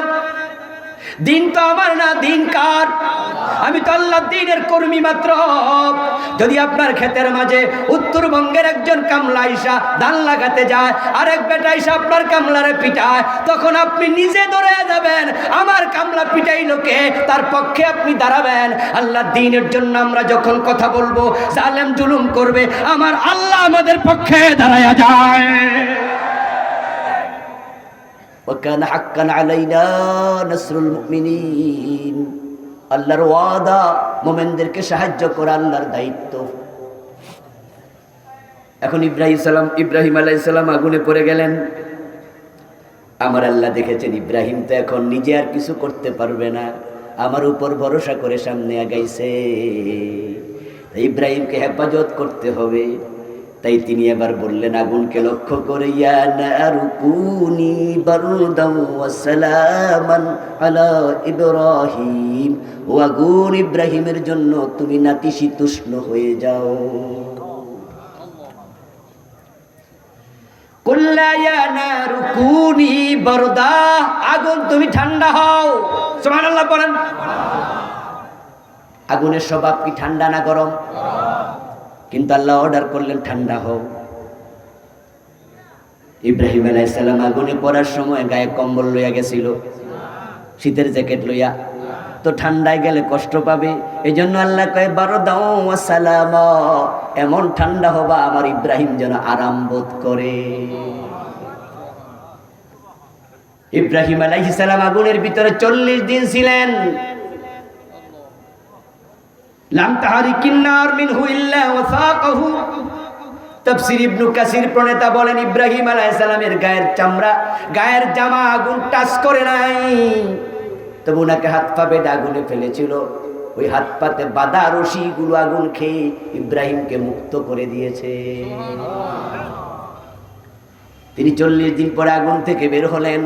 দিন তো আমার না, দিন কার? আমি তো আল্লাহর দ্বীনের কর্মী মাত্র। যদি আপনার ক্ষেতের মাঝে উত্তরবঙ্গের একজন কামলা আইসা ধান লাগাতে যায়, আরেক বেটা আইসা আপনার কামলারে পিটায়, তখন আপনি নিজে দৌড়ে যাবেন, আমার কামলা পিটাইলো কে, তার পক্ষে আপনি দাঁড়াবেন। আল্লাহর দ্বীনের জন্য আমরা যখন কথা বলবো, জালেম জুলুম করবে, আমার আল্লাহ আমাদের পক্ষে দাঁড়ায়া যায়। وكان حقا علينا نصر المؤمنين। আল্লাহর ওয়াদা, মুমিনদেরকে সাহায্য করা আল্লাহর দায়িত্ব। এখন ইব্রাহিম আলাইহিস সালাম আগুনে পড়ে গেলেন। আমার আল্লাহ দেখেছেন ইব্রাহিম তো এখন নিজে আর কিছু করতে পারবে না, আমার উপর ভরসা করে সামনে আগাইছে, ইব্রাহিমকে হেফাজত করতে হবে। তাই তিনি এবার বললেন আগুনকে লক্ষ্য করে, ইয়া নারু কুনি বারদান ওয়া সালামান আলা ইব্রাহিম, ও আগুন ইব্রাহিমের জন্য তুমি নাতিশীতোষ্ণ হয়ে যাও। কুল্লা ইয়া নারু কুনি বারদা, আগুন তুমি ঠান্ডা হও। সুবহানাল্লাহ বলেন। আগুনের স্বভাব কি ঠান্ডা না গরম? কিন্তু আল্লাহ অর্ডার করলেন ঠান্ডা হও। ইব্রাহিম আলাইহিস সালাম আগুনে পড়ার সময় গায়ে কম্বল লইয়া গেছিল, শীতের জ্যাকেট লইয়া, তো ঠান্ডায় গেলে কষ্ট পাবে, এই জন্য আল্লাহ কয় বারদাও ওয়া সালামা, এমন ঠান্ডা হবা আমার ইব্রাহিম যেন আরাম বোধ করে। ইব্রাহিম আলাইহিস সালাম আগুনের ভিতরে 40 দিন ছিলেন। লাম তাহরিকিন নার মিনহু ইল্লা ওয়াসাকাহু। তাফসীর ইবনে কাসির প্রণেতা বলেন ইব্রাহিম আলাইহিস সালামের গায়ের চামড়া, গায়ের জামা আগুন টাচ করে নাই, তবে ওনাকে হাত পা বেঁধে আগুনে ফেলেছিল। ওই হাত পাতে বাঁধা রশিগুলো আগুন খেয়ে ইব্রাহিমকে মুক্ত করে দিয়েছে। তিনি 40 দিন পরে আগুন থেকে বের হলেন।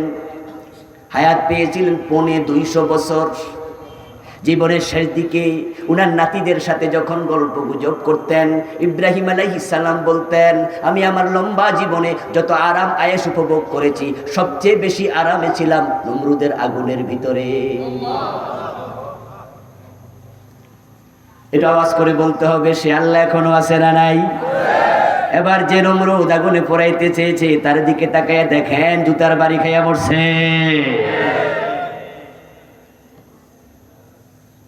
হায়াত পেয়েছিলেন 250 বছর। জীবনের শেষ দিকে উনার নাতিদের সাথে যখন গল্প গুজব করতেন, ইব্রাহিম আলাইহিস সালাম বলতেন, আমি আমার লম্বা জীবনে যত আরাম আয়েশ উপভোগ করেছি, সবচেয়ে বেশি আরামে ছিলাম নমরুদের আগুনের ভিতরে। এটা আওয়াজ করে বলতে হবে, সে আল্লাহ এখনো আছে না নাই? এবার যে নমরুদ আগুনে পোড়াইতে চেয়েছে তার দিকে তাকায় দেখেন জুতার বাড়ি খাইয়া মরছে।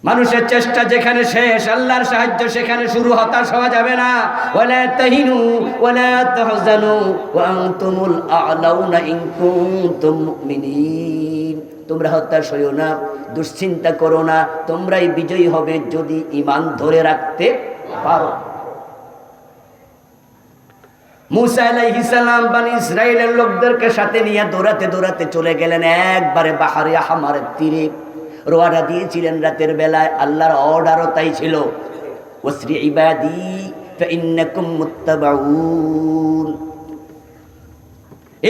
মানুষের চেষ্টা যেখানে শেষ, আল্লাহর সাহায্য সেখানে শুরু। হতাশ হওয়া যাবে না। ওয়ালা তাহিনু ওয়ালা তাহজানু ওয়া আনতুমুল আ'লাউনা ইন কুনতুম মুমিনিন। তোমরা হতাশ হইও না, দুশ্চিন্তা করো না, তোমরাই বিজয়ী হবে যদি ঈমান ধরে রাখতে পারো। মুসা আলাইহিস সালাম বনি ইসরাইলের লোকদেরকে সাথে নিয়ে দৌড়াতে দৌড়াতে চলে গেলেন একবারে বাহরে আহমারের তীরে। রওয়ানা দিয়েছিলেন রাতের বেলায়, আল্লাহর অর্ডারও তাই ছিল, ওয়াসরি ইবাদি ফাইন্নাকুম মুত্তাবাউন।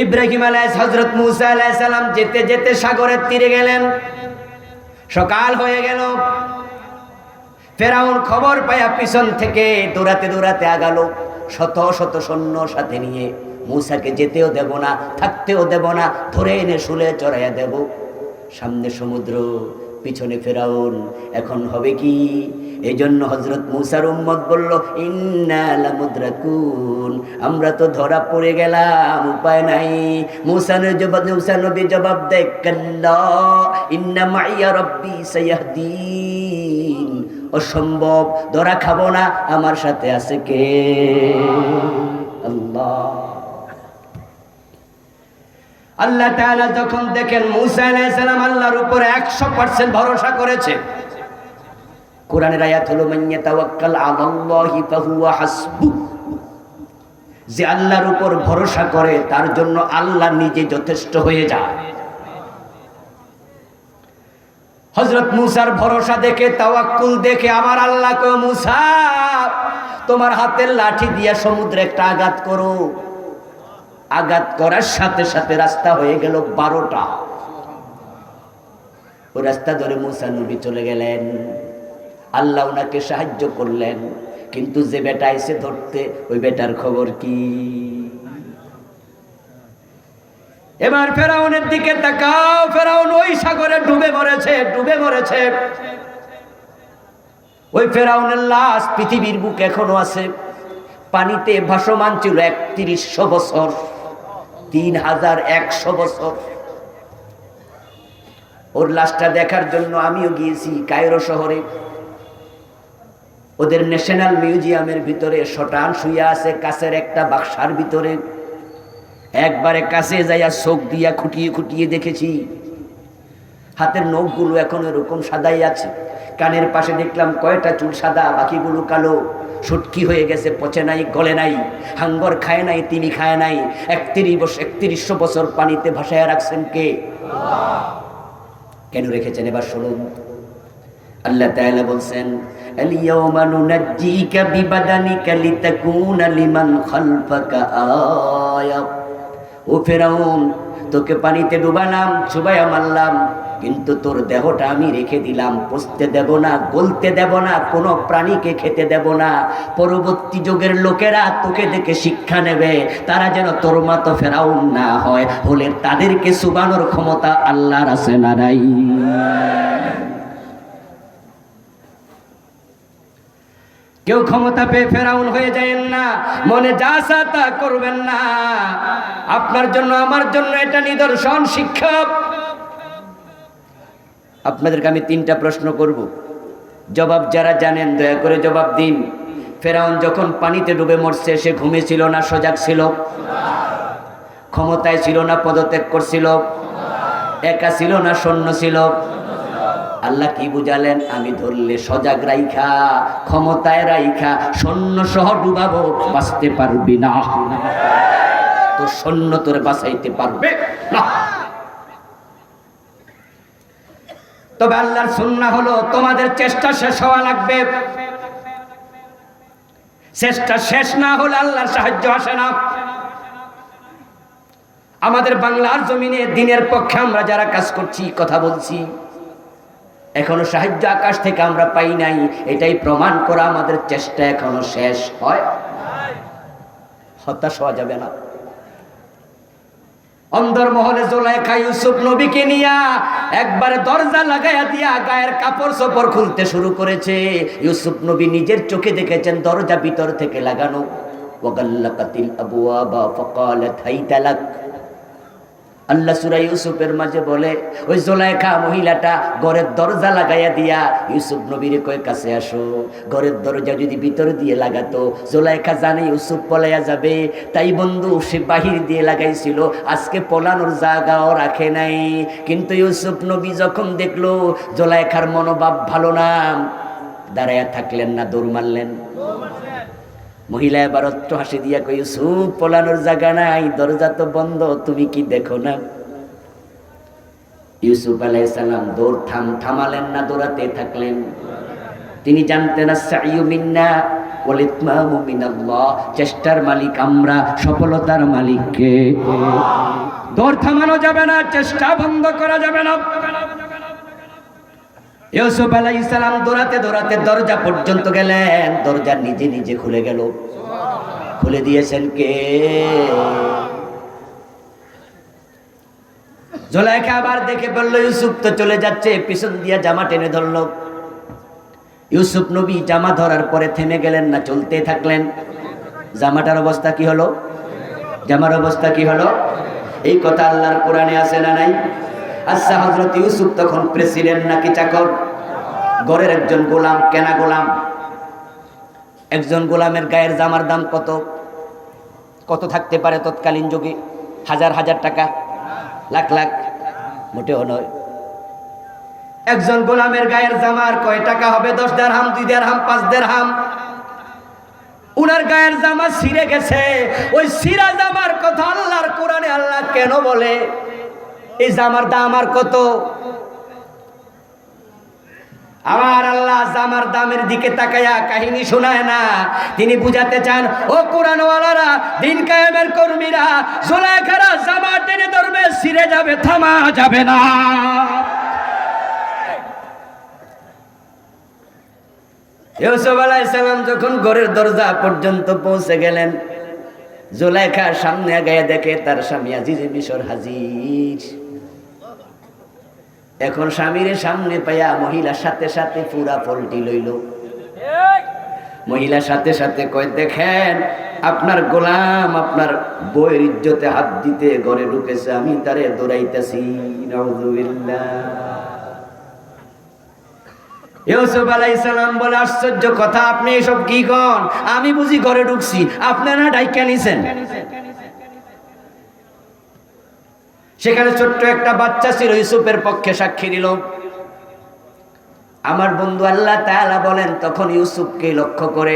ইব্রাহিম হযরত মুসা আলাইহিস সালাম যেতে যেতে সাগরের তীরে গেলেন। সকাল হয়ে গেল। ফেরাউন খবর পায়া পিছন থেকে দৌড়াতে দৌড়াতে আগালো, শত শত সৈন্য সাথে নিয়ে। মুসাকে যেতেও দেব না, থাকতেও দেব না, ধরে এনে শুলে চড়াইয়া দেব। সামনে সমুদ্র, পিছনে ফেরাউন, এখন হবে কি? এই জন্য হযরত মুসার উম্মত বলল, ইন্না লামুদরাকুন, আমরা তো ধরা পড়ে গেলাম, উপায় নাই। মুসা নবী জবাব দেয়, কাল্লা ইন্না মাইয়া রাব্বি সায়াহদিন, অসম্ভব, ধরা খাবো না, আমার সাথে আছে কে? আল্লাহ। আল্লাহ তাআলা যখন দেখেন মুসা আলাইহিস সালাম আল্লাহর উপর 100% ভরসা করেছে, কোরআনের আয়াত হলো মাইয়া তাওয়াক্কাল আলাল্লাহি ফাহুয়া হাসবু, যে আল্লাহর উপর ভরসা করে তার জন্য আল্লাহ নিজে যথেষ্ট হয়ে যায়। হযরত মুসার ভরসা দেখে, তাওয়াক্কুল দেখে আমার আল্লাহ কয়, মুসা তোমার হাতের লাঠি দিয়া সমুদ্রে একটা আঘাত করো। আঘাত করার সাথে সাথে রাস্তা হয়ে গেল 12টা। ওই রাস্তা ধরে মুসা নবী চলে গেলেন। আল্লাহ ওনাকে সাহায্য করলেন, কিন্তু যে বেটা এসে ধরতে, ওই বেটার খবর কি? এবার ফেরাউনের দিকে তাকাও, ফেরাউন ওই সাগরে ডুবে মরেছে, ডুবে মরেছে। ওই ফেরাউনের লাশ পৃথিবীর বুকে এখনো আছে, পানিতে ভাসমান ছিল ৩১০০ বছর, ৩১০০ বছর। ওর লাশটা দেখার জন্য আমিও গিয়েছি কায়রো শহরে। ওদের ন্যাশনাল মিউজিয়ামের ভিতরে শটান শুয়ে আছে কাছের একটা বাক্সার ভিতরে। একবারে কাছে যাইয়া চোখ দিয়া খুঁটিয়ে খুঁটিয়ে দেখেছি, হাতের নখগুলো এখন এরকম সাদাই আছে। কানের পাশে দেখলাম কয়টা চুল সাদা, বাকিগুলো কালো। সুটকি হয়ে গেছে, পচে নাই, গলে নাই, হাঙ্গর খায় নাই, তিমি খায় নাই। ৩১০০ বছর পানিতে ভাসায় রাখছেন কে? কেন রেখেছেন এবার শুনুন। আল্লাহ তাআলা বলছেন, আল-ইয়াওমা নুনাজ্জিকা বিবাদানিকা লিতাকুনা লিমান খালফাকা আয়া। ও ফেরাউন, তোকে পানিতে ডুবালাম, চুবাইয়া মারলাম, কিন্তু তোর দেহটা আমি রেখে দিলাম। পচতে দেব না, গলতে দেব না, কোনো প্রাণীকে খেতে দেব না। পরবর্তী যুগের লোকেরা তোকে দেখে শিক্ষা নেবে, তারা যেন তোর মতো ফেরাউন না হয়। হলে তাদেরকে চুবানোর ক্ষমতা আল্লাহর আছে না নাই? কেউ ক্ষমতা পেয়ে ফেরাউন হয়ে যায়েন না, মনে যা আসা তা করবেন না। আপনার জন্য, আমার জন্য এটা নিদর্শন, শিক্ষা। আপনাদেরকে আমি 3টা প্রশ্ন করব, জবাব যারা জানেন দয়া করে জবাব দিন। ফেরাউন যখন পানিতে ডুবে মরছে, সে ঘুমিয়েছিল না সজাগ ছিল? ক্ষমতায় ছিল না পদত্যাগ করছিল? একা ছিল না সৈন্য ছিল? আল্লাহ কি বুঝালেন? আমি ধরলে সজাগ রাইখা, ক্ষমতায় রাইখা, সৈন্য সহ ডুবাবো, বাঁচতে পারবি না। তো সৈন্য তোরে বাঁচাইতে পারবে না। তবে আল্লাহর সুন্নাহ হলো তোমাদের চেষ্টা শেষ হওয়া লাগবে। চেষ্টা শেষ না হলে আল্লাহর সাহায্য আসে না। আমাদের বাংলার জমিনে দিনের পক্ষে আমরা যারা কাজ করছি, কথা বলছি, এখনো সাহায্য আকাশ থেকে আমরা পাই নাই। এটাই প্রমাণ করা আমাদের চেষ্টা এখনো শেষ হয়। হতাশ হওয়া যাবে না। অন্দরমহলে জুলাইখা ইউসুফ নবীকে নিয়া একবারে দরজা লাগাইয়া দিয়া গায়ের কাপড় চোপড় খুলতে শুরু করেছে। ইউসুফ নবী নিজের চোখে দেখেছেন দরজা ভিতর থেকে লাগানো। ওয়াগাল্লাকাতিল আবওয়াবা ফাকালাত হাইতা লাক। আল্লাহ সূরা ইউসুফের মাঝে বলে, ওই জুলাইখা মহিলাটা ঘরের দরজা লাগাইয়া দিয়া ইউসুফ নবীরে কয় কাছে আসো। ঘরের দরজা যদি ভিতর দিয়ে লাগাতো, জুলাইখা জানে ইউসুফ পলাইয়া যাবে, তাই বন্ধু সে বাহির দিয়ে লাগাইছিল। আজকে পলানোর জায়গাও রাখে নাই। কিন্তু ইউসুফ নবী যখন দেখলো জুলাইখার মনোভাব ভালো না, দাঁড়াইয়া থাকলেন না, দৌড় মারলেন। মহিলা এবার অট্ট হাসি দিয়া কই, ইউসুফ পলানোর জায়গা নাই, দরজা তো বন্ধ, তুমি কি দেখো না? ইউসুফ আলাইহিস সালাম দৌড় থামালেন না, দৌড়াতে থাকলেন। তিনি জানতেন আস-সাইয়ু মিন্না ওয়াল ইতমামু মিনাল্লাহ, চেষ্টার মালিক আমরা, সফলতার মালিক কে? দৌড় থামানো যাবে না, চেষ্টা বন্ধ করা যাবে না। ইউসুফ আলাইহিস সালাম দৌড়াতে দৌড়াতে দরজা পর্যন্ত গেলেন। দরজা নিজে নিজে খুলে গেল। খুলে দিয়েছেন কে? জুলাইখা আবার দেখে বলল ইউসুফ তো চলে যাচ্ছে, পিছন দিয়া জামা টেনে ধরল। ইউসুফ নবী জামা ধরার পরে থেমে গেলেন না, চলতে থাকলেন। জামাটার অবস্থা কি হলো? জামার অবস্থা কি হলো? এই কথা আল্লাহর কোরআনে আছে না নাই? আচ্ছা, হযরত ইউসুফ তখন প্রেসিডেন্ট নাকি চাকর? ঘরের একজন গোলাম, কেনা গোলাম। একজন গোলামের গায়ের জামার দাম কত? কত থাকতে পারে তৎকালীন যুগে? হাজার হাজার টাকা, লাখ লাখ? মোটেও নয়। একজন গোলামের গায়ের জামার কয় টাকা হবে? 10 দিরহাম, 2 দিরহাম, 5 দিরহাম। উনার গায়ের জামা ছিঁড়ে গেছে। ওই ছিঁড়া জামার কথা আল্লাহর কোরআনে আল্লাহ কেন বলে? এই জামার দাম আর কত? আমার আল্লাহ জামার দামের দিকে তাকায়া কাহিনী শোনায় না, তিনি বুঝাতে চান, ও কোরআনওয়ালারা, দিন কায়েমের কর্মীরা, জুলাইখারা জামা টেনে ধরবে, ছিঁড়ে যাবে, থামা যাবে না। ইউসুফ আলাইহিস সালাম যখন ঘরের দরজা পর্যন্ত পৌঁছে গেলেন, জুলাইখার সামনে আগায় দেখে তার স্বামী আজিজে মিশর হাজির। এখন স্বামীর সামনে পাইয়া মহিলার সাথে সাথে পুরা পল্টি লইল। মহিলার সাথে সাথে কয়, দেখেন আপনার গোলাম আপনার বউয়ের ইজ্জতে হাত দিতে ঘরে ঢুকেছে, আমি তারে দৌড়াইতেছি। নাউযুবিল্লাহ। ইউসুফ আলাইহিস সালাম বলে, আশ্চর্য কথা, আপনি এসব কি কন? আমি বুঝি ঘরে ঢুকছি, আপনারা ডাইকা নিছেন। সেখানে ছোট্ট একটা বাচ্চা ছিল, ইউসুফের পক্ষে সাক্ষী দিল। আমার বন্ধু আল্লাহ তাআলা বলেন, তখন ইউসুফকে লক্ষ্য করে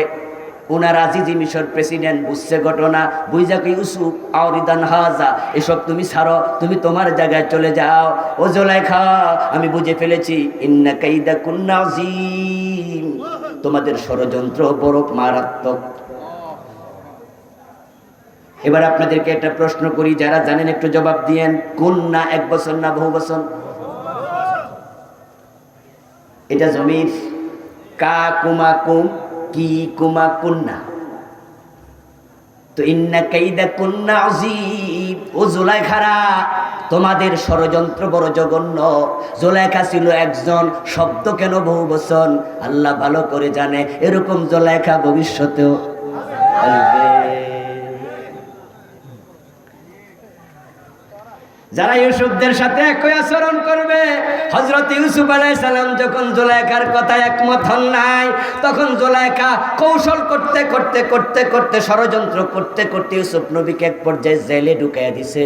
উনার আজিজি মিশর প্রেসিডেন্ট বুঝছে ঘটনা, বুঝা কি ইউসুফ আউরিদান হাজা, এসব তুমি ছাড়ো, তুমি তোমার জায়গায় চলে যাও। ও জুলাইখা, আমি বুঝে ফেলেছি, ইন্না কাইদা কুন্না আযীম, তোমাদের ষড়যন্ত্র বড় মারাত্মক। এবার আপনাদেরকে একটা প্রশ্ন করি, যারা জানেন একটু জবাব দিয়েন। কুন্না এক বছর না বহু বছর? এটা জমির কা কুমা কুম, কি কুমা কুন্না। তো ইন্না কাইদা কুন্না আযীম, ও জুলাইখারা, তোমাদের ষড়যন্ত্র বড় জঘন্য। জুলাইখা ছিল একজন, শব্দ কেন বহু বচন? আল্লাহ ভালো করে জানে এরকম জুলাইখা ভবিষ্যতেও আসবে। যারা ইউসুফদের সাথে একই আচরণ করবে, হযরত ইউসুফ আলাইহিস সালাম যখন জুলাইখার কথায় একমত হন নাই, তখন জুলাইখা কৌশল করতে করতে করতে করতে ষড়যন্ত্র করতে করতে ইউসুফ নবীকে এক পর্যায়ে জেলে ঢুকাইয়া দিছে।